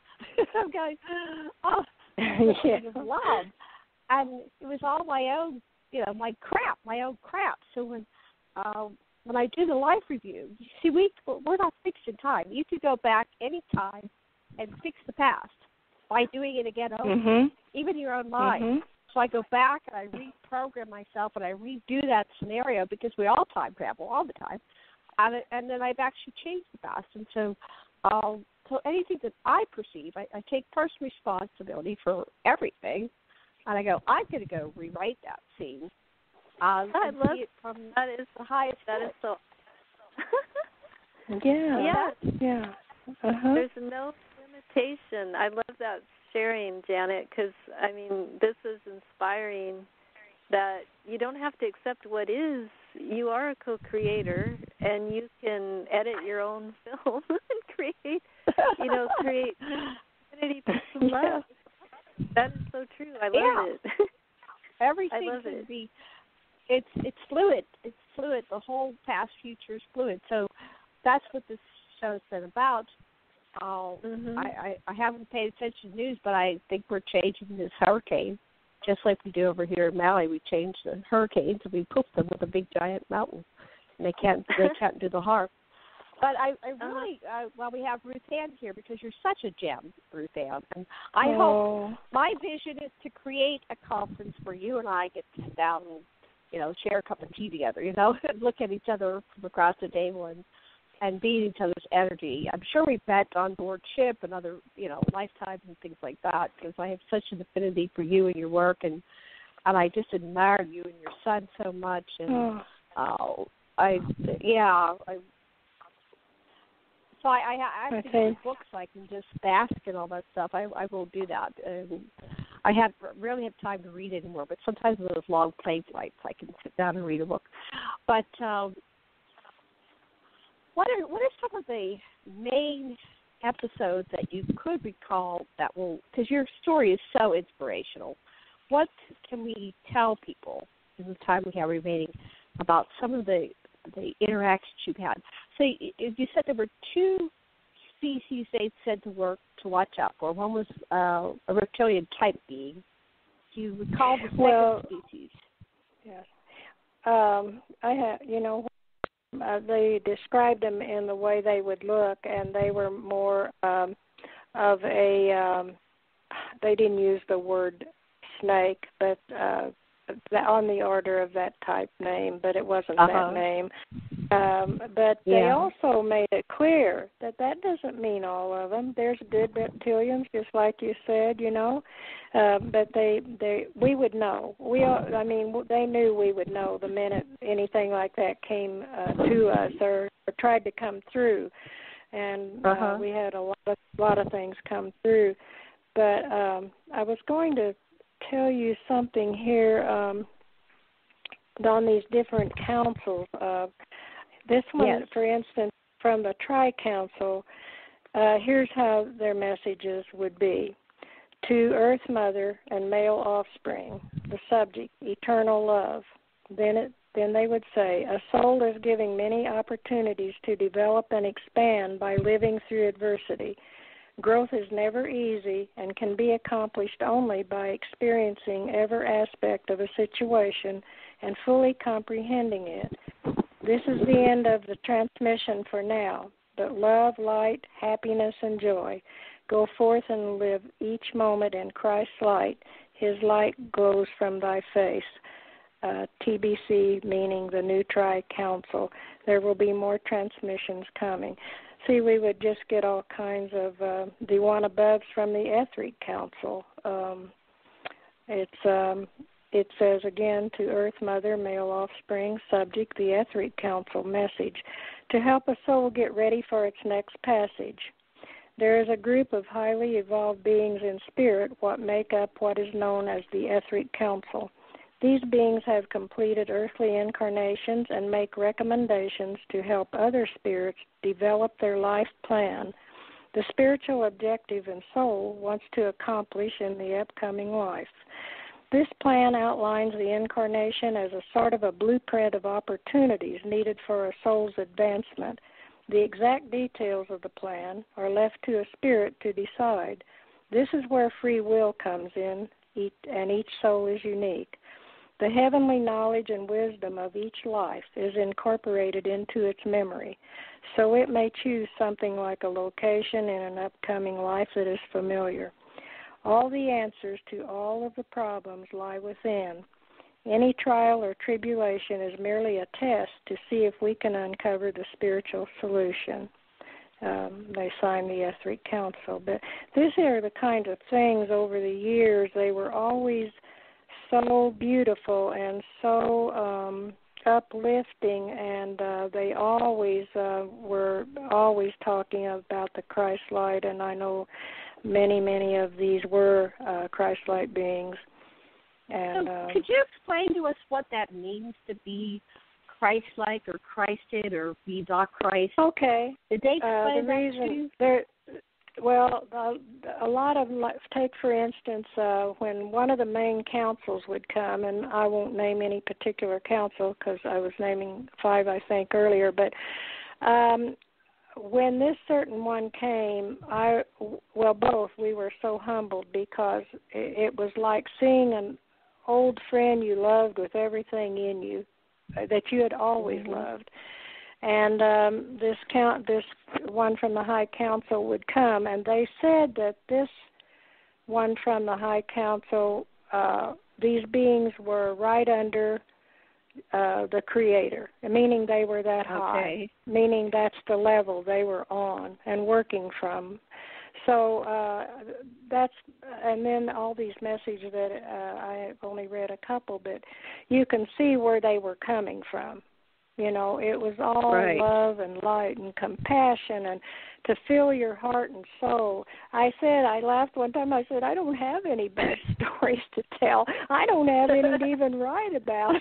I'm going, oh, yeah. Love. And it was all my own, my own crap. So when I do the life review, you see, we're not fixed in time. You could go back any time and fix the past by doing it again over, even your own life. So I go back and I reprogram myself and I redo that scenario, because we all time travel all the time. And then I've actually changed the past. And so anything that I perceive, I take personal responsibility for everything. And I go, I'm going to go rewrite that scene. I love it from that. Is the highest. That is so. Yeah. There's no limitation. I love that sharing, Janet, because this is inspiring. That you don't have to accept what is. You are a co-creator, and you can edit your own film and create infinity, peace, and love. That is so true. I love it. Everything I love can it. be. It's fluid. It's fluid. The whole past, future is fluid. So that's what this show's been about. I haven't paid attention to news, but I think we're changing this hurricane. Just like we do over here in Maui, we change the hurricanes and we poof them with a big giant mountain, and they can't do the harm. But I really, we have Ruth Ann here, because you're such a gem, Ruth Ann, and I hope my vision is to create a conference where you and I get to sit down and share a cup of tea together, and look at each other from across the table and be in each other's energy. I'm sure we've met on board ship and other, lifetimes and things like that, because I have such an affinity for you and your work, and I just admire you and your son so much. And I actually read books so I can just bask and all that stuff. I will do that. I rarely have time to read anymore, but sometimes with those long plane flights, I can sit down and read a book. But what are some of the main episodes that you could recall that will, because your story is so inspirational, what can we tell people in the time we have remaining about some of the interactions you've had? So you said there were two species they said to watch out for. One was a reptilian type being. Do you recall the second species? Yes. I have, they described them in the way they would look, and they were more of a, they didn't use the word snake, but on the order of that type name, but it wasn't that name. But they also made it clear that doesn't mean all of them. There's good reptilians, just like you said, but we would know. They knew we would know the minute anything like that came to us or tried to come through, and we had a lot of things come through. But I was going to tell you something here on these different councils. This one, for instance, from the Tri-Council, here's how their messages would be. To Earth Mother and male offspring, the subject, eternal love. Then they would say, a soul is giving many opportunities to develop and expand by living through adversity. Growth is never easy and can be accomplished only by experiencing every aspect of a situation and fully comprehending it. This is the end of the transmission for now, but love, light, happiness, and joy. Go forth and live each moment in Christ's light. His light glows from thy face. TBC, meaning the New Tri-Council. There will be more transmissions coming. See, we would just get all kinds of the one aboves from the Etheric Council. It says again, to Earth Mother, male offspring, subject, the Etheric Council message, to help a soul get ready for its next passage. There is a group of highly evolved beings in spirit what make up what is known as the Etheric Council. These beings have completed earthly incarnations and make recommendations to help other spirits develop their life plan. the spiritual objective and soul wants to accomplish in the upcoming life. This plan outlines the incarnation as a sort of a blueprint of opportunities needed for a soul's advancement. The exact details of the plan are left to a spirit to decide. This is where free will comes in, and each soul is unique. The heavenly knowledge and wisdom of each life is incorporated into its memory, so it may choose something like a location in an upcoming life that is familiar. All the answers to all of the problems lie within. Any trial or tribulation is merely a test to see if we can uncover the spiritual solution. They signed the Etheric Council. But these are the kinds of things over the years. They were always so beautiful and so uplifting, and they always were always talking about the Christ light, and I know many of these were Christ-like beings. And so could you explain to us what that means to be Christ-like or Christed or be the Christ? Okay. Did they explain the reason a lot of them, take for instance, when one of the main councils would come, and I won't name any particular council because I was naming 5, I think, earlier, but when this certain one came, both, we were so humbled because it was like seeing an old friend you loved with everything in you that you had always loved. And this one from the High Council would come, and they said that this one from the High Council, these beings were right under the Creator, meaning they were that high, meaning that's the level they were on and working from. So and then all these messages that I've only read a couple, but you can see where they were coming from. You know, it was all love and light and compassion and to fill your heart and soul. I laughed one time, I said, I don't have any bad stories to tell. I don't have any to even write about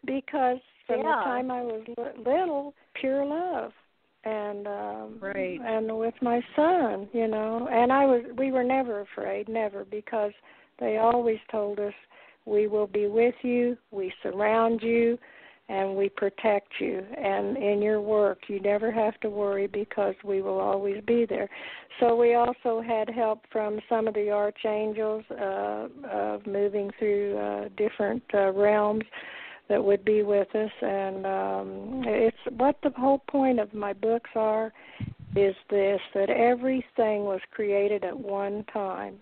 because from the time I was little, pure love. And and with my son, you know, and we were never afraid, never, because they always told us, we will be with you, we surround you, and we protect you. And in your work, you never have to worry because we will always be there. So we also had help from some of the archangels of moving through different realms that would be with us. And it's what the whole point of my books are is this, that everything was created at one time.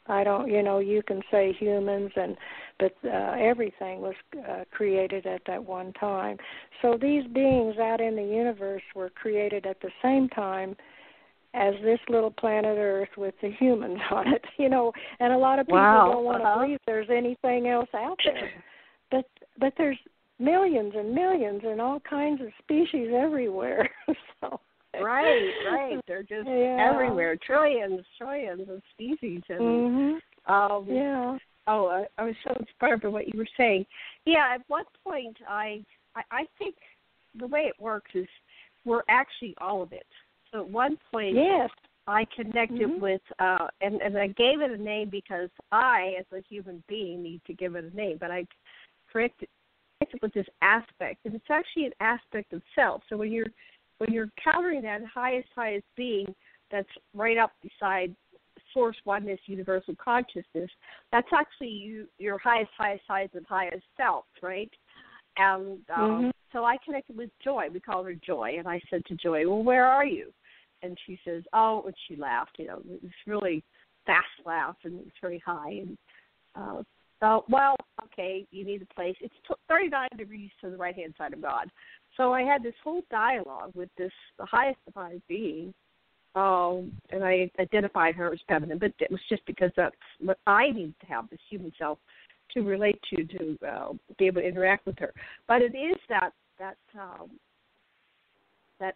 I don't, you can say humans, but everything was created at that one time. So these beings out in the universe were created at the same time as this little planet Earth with the humans on it, and a lot of people don't want to believe there's anything else out there. But there's millions and millions and all kinds of species everywhere. So. Right. They're just everywhere. Trillions of species. And, I was so inspired by what you were saying. Yeah, at one point, I think the way it works is we're actually all of it. So at one point, I connected with, and I gave it a name because I, as a human being, need to give it a name, but I connected with this aspect, and it's actually an aspect of self. So when you're encountering that highest being that's right up beside source oneness, universal consciousness, that's actually your highest self, right? And so I connected with Joy. We call her Joy, and I said to Joy, well, where are you? And she says, and she laughed, this really fast laugh, and it's very high. And you need a place. It's 39 degrees to the right-hand side of God. So I had this whole dialogue with the highest divine being, and I identified her as feminine, but it was just because that's what I need to have, this human self, to relate to be able to interact with her. But it is that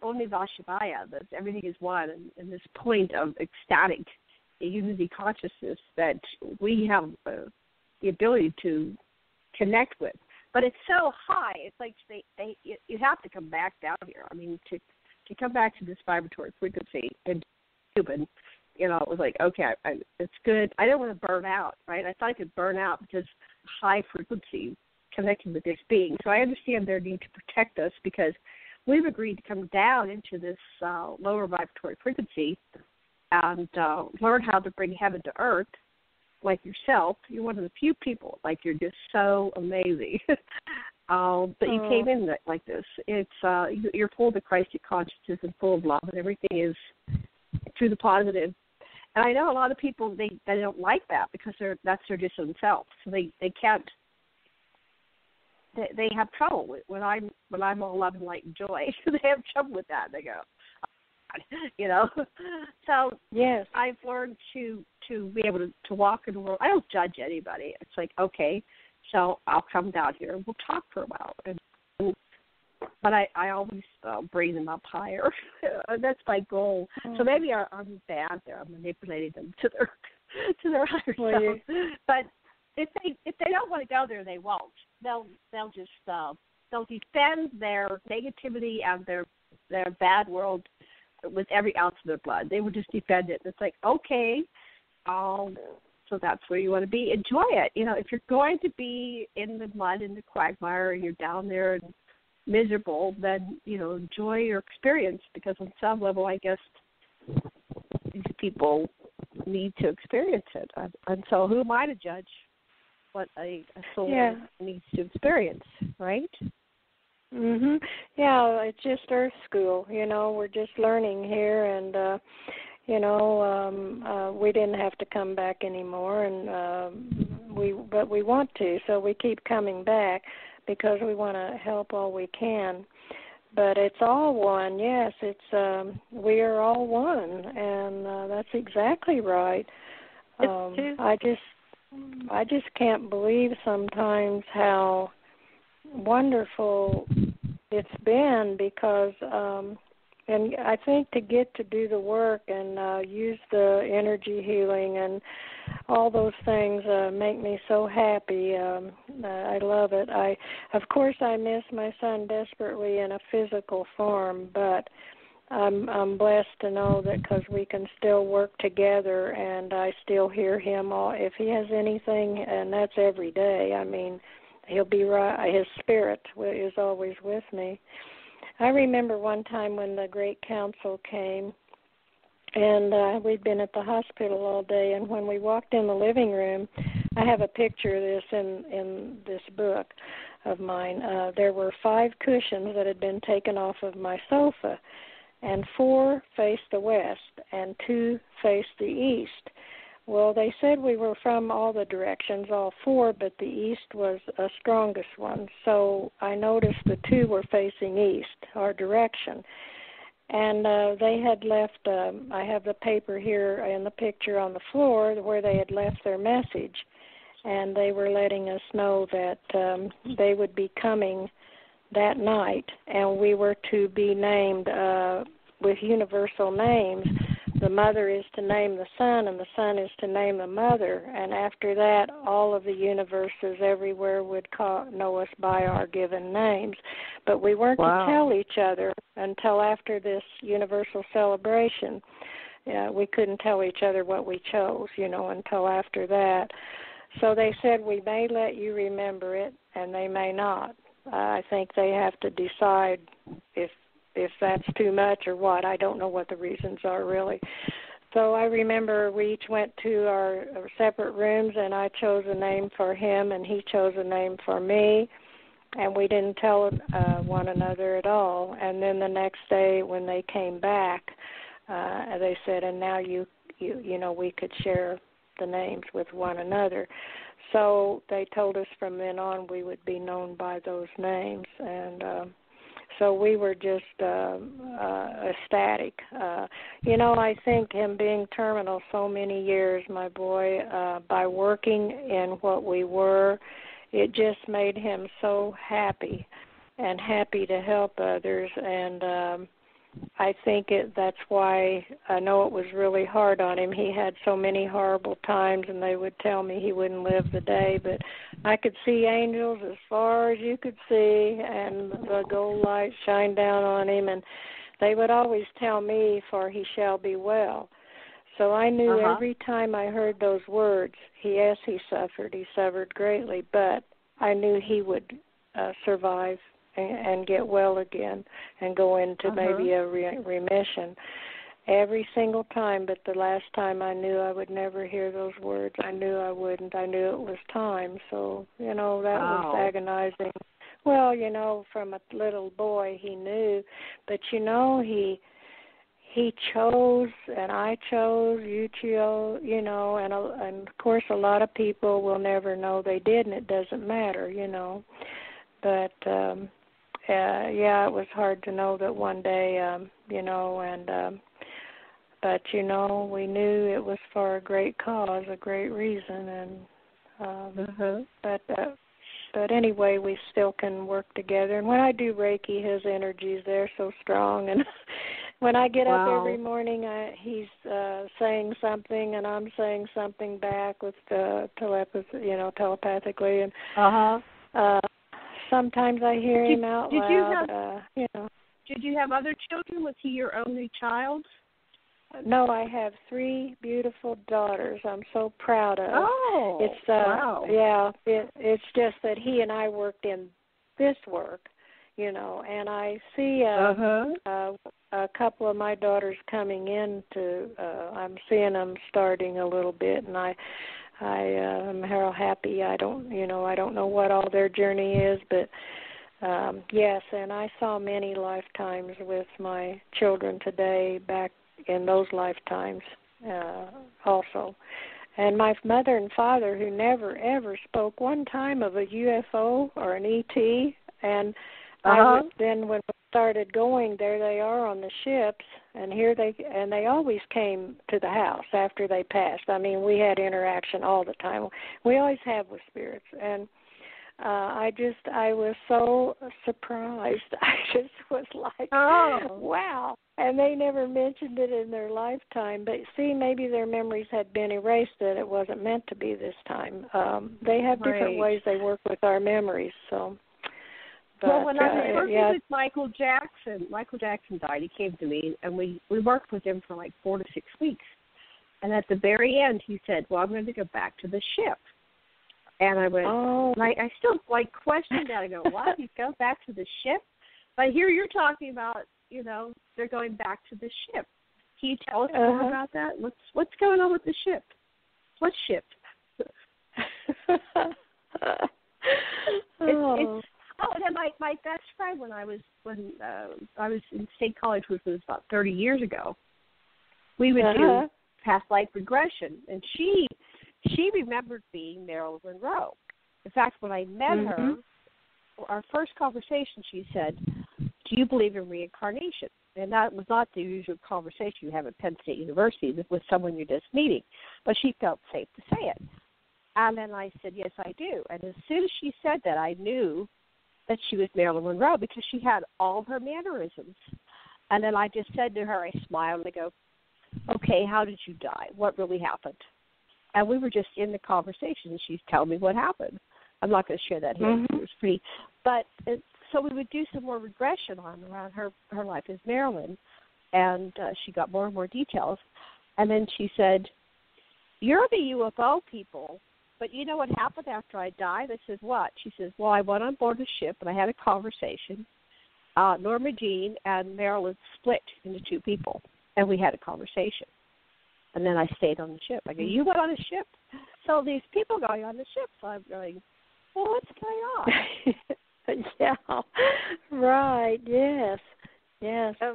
Omni Vashivaya, that everything is one, and this point of ecstatic unity consciousness that we have the ability to connect with. But it's so high, it's like you have to come back down here. I mean, to come back to this vibratory frequency and human. You know, it was like, okay, it's good. I didn't want to burn out, right? I thought I could burn out because high frequency connecting with this being. So I understand their need to protect us because we've agreed to come down into this lower vibratory frequency and learn how to bring heaven to earth. Like yourself, you're one of the few people. Like, you're just so amazing. But you came in like this. It's you're full of the Christic consciousness and full of love, and everything is through the positive. And I know a lot of people they don't like that because that's their dissonant self. So they can't. They have trouble when I'm all love and light and joy. They have trouble with that. They go, you know. So yes, I've learned to be able to walk in the world. I don't judge anybody. It's like, okay, so I'll come down here and we'll talk for a while. But I always bring them up higher. That's my goal. So maybe I'm bad there. I'm manipulating them to their higher self. But if they don't want to go there, they won't. They'll just they'll defend their negativity and their bad world with every ounce of their blood. They would just defend it. It's like, okay, so that's where you want to be. Enjoy it. You know, if you're going to be in the mud, in the quagmire, and you're down there and miserable, then, you know, enjoy your experience, because on some level, I guess, these people need to experience it. And so who am I to judge what a soul needs to experience, right? Mhm. Yeah, it's just Earth School. You know, we're just learning here, and we didn't have to come back anymore, and but we want to, so we keep coming back because we want to help all we can. But it's all one. Yes, it's we are all one, and that's exactly right. I just can't believe sometimes how wonderful it's been, because and I think to get to do the work and use the energy healing and all those things make me so happy. I love it. Of course I miss my son desperately in a physical form, but I'm blessed to know that, because we can still work together, and I still hear him if he has anything, and that's every day. I mean, he'll be right. His spirit is always with me. I remember one time when the Great Council came, and we'd been at the hospital all day, and when we walked in the living room, I have a picture of this in this book of mine. There were 5 cushions that had been taken off of my sofa, and 4 faced the west, and 2 faced the east. Well, they said we were from all the directions, all 4, but the east was the strongest one. So I noticed the 2 were facing east, our direction. And they had left, I have the paper here in the picture on the floor where they had left their message. And they were letting us know that they would be coming that night, and we were to be named with universal names. The mother is to name the son, and the son is to name the mother. And after that, all of the universes everywhere would know us by our given names. But we weren't to tell each other until after this universal celebration. We couldn't tell each other what we chose, until after that. So they said, we may let you remember it, and they may not. I think they have to decide if that's too much or what. I don't know what the reasons are, really. So I remember we each went to our separate rooms, and I chose a name for him, and he chose a name for me, and we didn't tell one another at all. And then the next day when they came back, they said, and now we could share the names with one another. So they told us from then on we would be known by those names, and so we were just ecstatic. I think him being terminal so many years, my boy, by working in what we were, it just made him so happy and happy to help others. And I think that's why I know it was really hard on him. He had so many horrible times, and they would tell me he wouldn't live the day, but I could see angels as far as you could see, and the gold light shined down on him, and they would always tell me, for he shall be well. So I knew every time I heard those words, he suffered greatly, but I knew he would survive and get well again and go into maybe a remission. Every single time, but the last time I knew I would never hear those words. I knew I wouldn't. I knew it was time. So, that was agonizing. Well, from a little boy he knew, but he chose, and I chose, you chose, and of course a lot of people will never know they did, and it doesn't matter, But, it was hard to know that one day, but, we knew it was for a great cause, a great reason, and, but anyway, we still can work together. And when I do Reiki, his energy is there so strong, and when I get up every morning, he's saying something, and I'm saying something back with telepathically. And sometimes I hear him out loud. Did you have other children? Was he your only child? No, I have 3 beautiful daughters. I'm so proud of. Oh, it's wow. Yeah, it's just that he and I worked in this work, and I see a couple of my daughters coming in I'm seeing them starting a little bit, and I am real happy. I don't know what all their journey is, but yes, and I saw many lifetimes with my children today back in those lifetimes also. And my mother and father, who never, ever spoke one time of a UFO or an ET, and then when we started going, there they are on the ships, and they always came to the house after they passed. I mean, we had interaction all the time. We always have with spirits, and I was so surprised. I just was like, wow. And they never mentioned it in their lifetime. But see, maybe their memories had been erased, that it wasn't meant to be this time. They have different ways they work with our memories. So. But, when I was working with Michael Jackson died. He came to me, and we worked with him for like 4 to 6 weeks. And at the very end, he said, well, I'm going to go back to the ship. And I went, I still questioned that. I go, what? You go back to the ship? But here you're talking about, they're going back to the ship. Can you tell us more about that? What's going on with the ship? What ship? And my best friend when I was in State College, which was about 30 years ago, we would do past life regression, and she remembered being Marilyn Monroe. In fact, when I met her, our first conversation, she said, do you believe in reincarnation? And that was not the usual conversation you have at Penn State University with someone you're just meeting, but she felt safe to say it. And then I said, yes, I do. And as soon as she said that, I knew that she was Marilyn Monroe because she had all of her mannerisms. And then I just said to her, I smiled and I go, okay, how did you die? What really happened? And we were just in the conversation, and she's telling me what happened. I'm not going to share that here. It was pretty. But so we would do some more regression around her life as Marilyn, and she got more and more details. And then she said, you're the UFO people, but you know what happened after I died? I said, what? She says, well, I went on board a ship, and I had a conversation. Norma Jean and Marilyn split into 2 people, and we had a conversation. And then I stayed on the ship. I go, you went on a ship? So these people going on the ship. So I'm going, well, what's going on? Yeah, right, yes.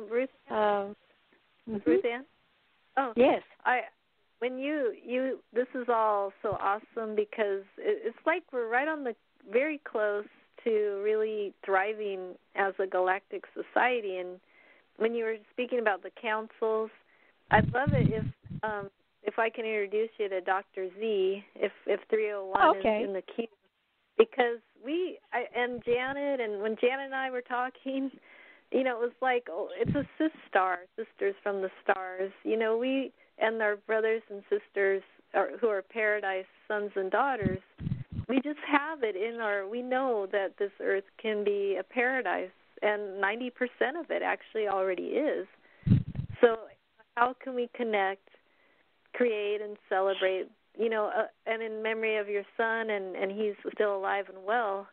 Ruth, Ruth Ann? Oh, yes. When this is all so awesome because it's like we're right on the very close to really thriving as a galactic society. And when you were speaking about the councils, I'd love it if I can introduce you to Dr. Z, if 301 is in the queue, because and Janet, and when Janet and I were talking, it was like, it's a sisters from the stars, we and our brothers and sisters who are paradise sons and daughters, we just have it we know that this earth can be a paradise, and 90% of it actually already is. So how can we connect create and celebrate, and in memory of your son, and he's still alive and well,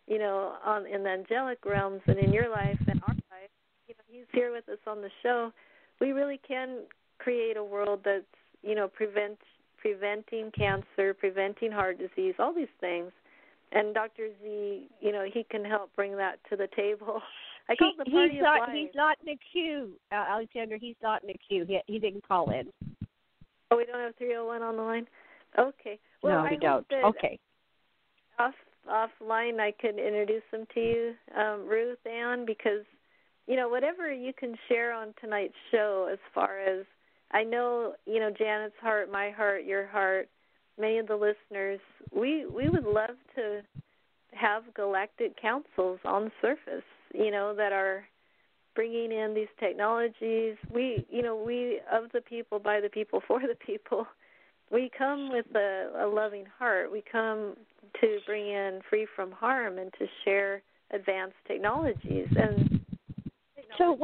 in the angelic realms and in your life and our life, he's here with us on the show. We really can create a world that's, preventing cancer, preventing heart disease, all these things. And Dr. Z, he can help bring that to the table. I call it the party of life. He's not in the queue, Alexandra. He's not in the queue. He didn't call in. Oh, we don't have 301 on the line? Okay. Well, no, we don't. Okay. Offline, I could introduce them to you, Ruth, Ann, because, whatever you can share on tonight's show as far as, I know, Janet's heart, my heart, your heart, many of the listeners, we would love to have galactic councils on the surface, that are bringing in these technologies. We of the people, by the people, for the people. We come with a loving heart. We come to bring in free from harm and to share advanced technologies. And so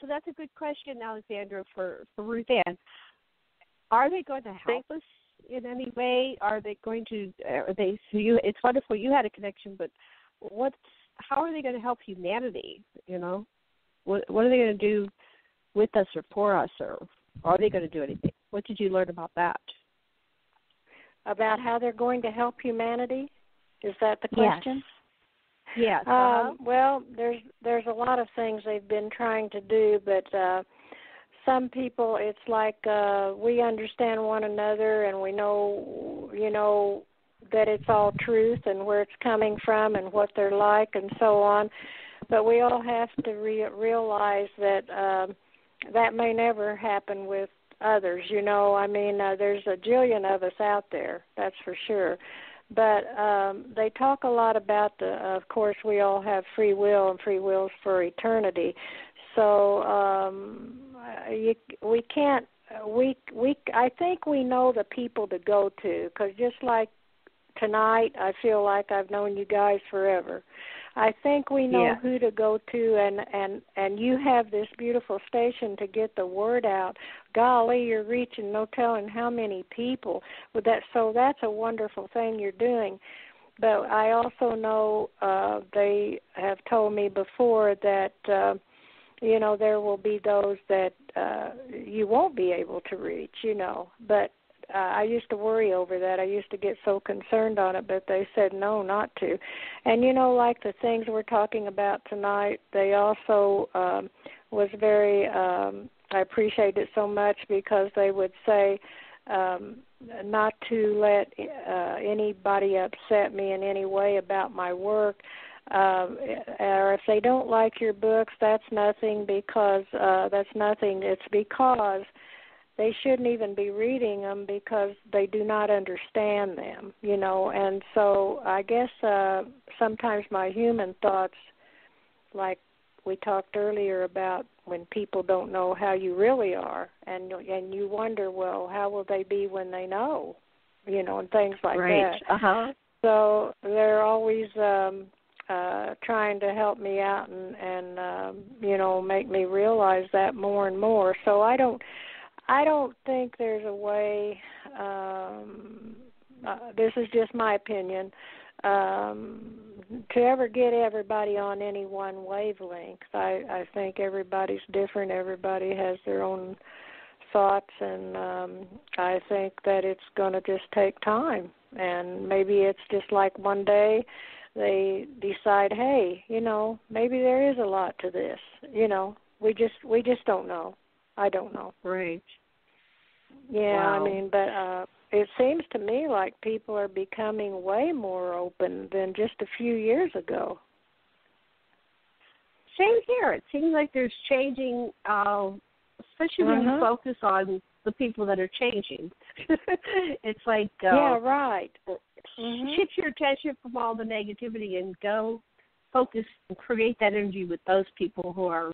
that's a good question, Alexandra, for Ruth Ann. Are they going to help us in any way? Are they going to? It's wonderful you had a connection, but how are they going to help humanity? What are they going to do with us or for us, or are they going to do anything? What did you learn about that? About how they're going to help humanity? Is that the question? Yes. Well, there's a lot of things they've been trying to do, but some people, it's like we understand one another and we know, that it's all truth and where it's coming from and what they're like and so on. But we all have to realize that that may never happen with others. There's a jillion of us out there, that's for sure. But they talk a lot about of course, we all have free will, and free will's for eternity. So we can't. I think we know the people to go to, because just like tonight, I feel like I've known you guys forever. I think we know who to go to, and you have this beautiful station to get the word out. Golly, you're reaching no telling how many people. So that's a wonderful thing you're doing. But I also know they have told me before that, there will be those that you won't be able to reach, But I used to worry over that. I used to get so concerned on it, but they said no, not to. And, like the things we're talking about tonight, they also was very, I appreciate it so much because they would say not to let anybody upset me in any way about my work. Or if they don't like your books, that's nothing, because that's nothing. It's because they shouldn't even be reading them because they do not understand them, And so I guess sometimes my human thoughts, like we talked earlier about when people don't know how you really are, and you wonder, well, how will they be when they know, and things like that. Uh-huh. So they're always trying to help me out and make me realize that more and more. So I don't think there's a way, this is just my opinion, to ever get everybody on any one wavelength. I think everybody's different. Everybody has their own thoughts, and I think that it's going to just take time. And maybe it's just like one day they decide, hey, maybe there is a lot to this. We just don't know. I don't know. Right. Yeah, Wow. But it seems to me like people are becoming way more open than just a few years ago. Same here. It seems like there's changing, especially when you focus on the people that are changing. It's like yeah, right. Shift your attention from all the negativity and go focus and create that energy with those people who are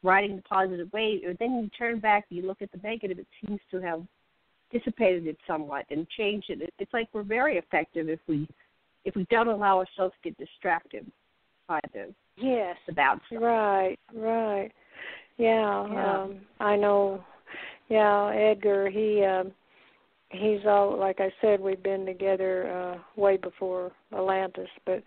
riding the positive wave. Or then you turn back and you look at the negative. It seems to have dissipated it somewhat and changed it. It's like we're very effective if we don't allow ourselves to get distracted by the bad stuff. Right. Yeah. I know. Yeah, Edgar, he's all, like I said, we've been together way before Atlantis, but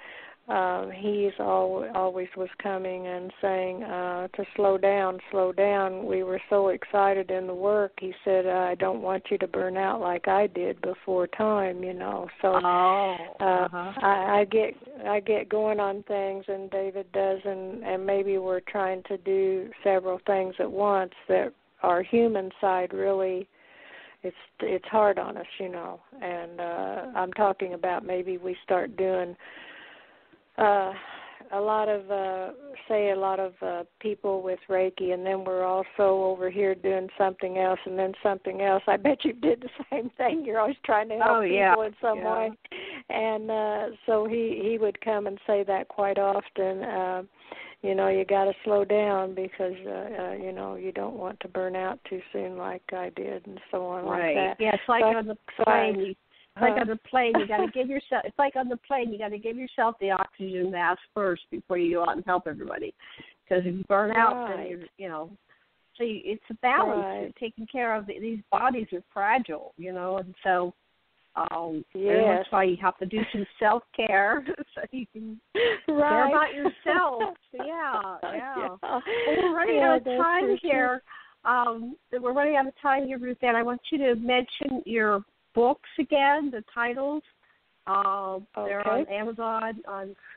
he's always was coming and saying to slow down, slow down. We were so excited in the work. He said, I don't want you to burn out like I did before time, you know. So I get going on things, and David does, and maybe we're trying to do several things at once that our human side really, it's hard on us, you know. And I'm talking about maybe we start doing a lot of people with Reiki, and then we're also over here doing something else, and then something else. I bet you did the same thing. You're always trying to help people in some way. And so he would come and say that quite often. You know, you got to slow down because, you know, you don't want to burn out too soon like I did and so on like that. Yeah, it's like on the plane. It's like on the plane, you got to give yourself. It's like on the plane, you got to give yourself the oxygen mask first before you go out and help everybody. Because if you burn out, then you know. So it's a balance. You're taking care of these bodies are fragile, you know, and so and that's why you have to do some self-care so you can care about yourself. Yeah. Well, we're running out of time here. We're running out of time here, Ruth Ann. I want you to mention your books again, the titles. They're on Amazon,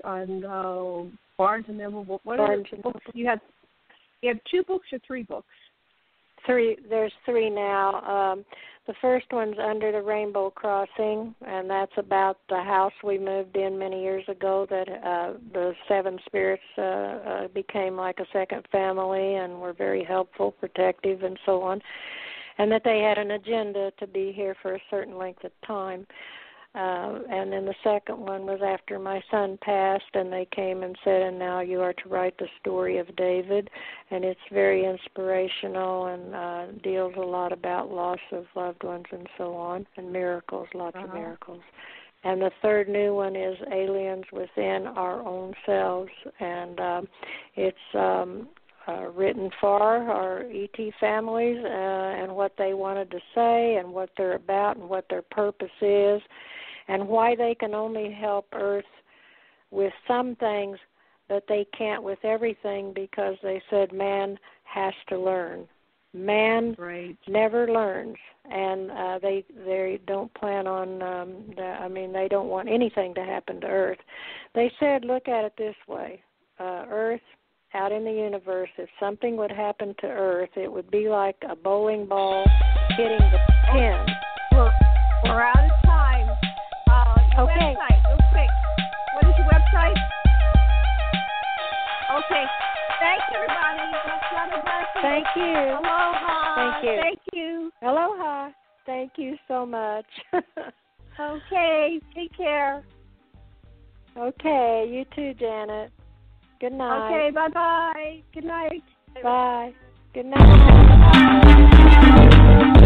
on Barnes and Noble. What are the books you have? You have 2 books or 3 books? 3. There's 3 now. The first one's Under the Rainbow Crossing, and that's about the house we moved in many years ago that the 7 spirits became like a second family and were very helpful, protective, and so on, and that they had an agenda to be here for a certain length of time. And then the second one was after my son passed, and they came and said, and now you are to write the story of David. And it's very inspirational and deals a lot about loss of loved ones and so on, and miracles, lots of miracles. And the third new one is Aliens Within Our Own Selves, and it's written for our ET families and what they wanted to say and what they're about and what their purpose is, and why they can only help Earth with some things, but they can't with everything, because they said man has to learn. Man never learns, and they don't plan on, they don't want anything to happen to Earth. They said, look at it this way, Earth, out in the universe, if something would happen to Earth, it would be like a bowling ball hitting the pin. We're out of time. Your website, real quick. What is your website? Okay. Thanks, everybody. Thank you. Aloha. Thank you. Aloha. Thank you so much. Okay. Take care. Okay. You too, Janet. Good night. Okay. Bye-bye. Good night. Bye. Good night.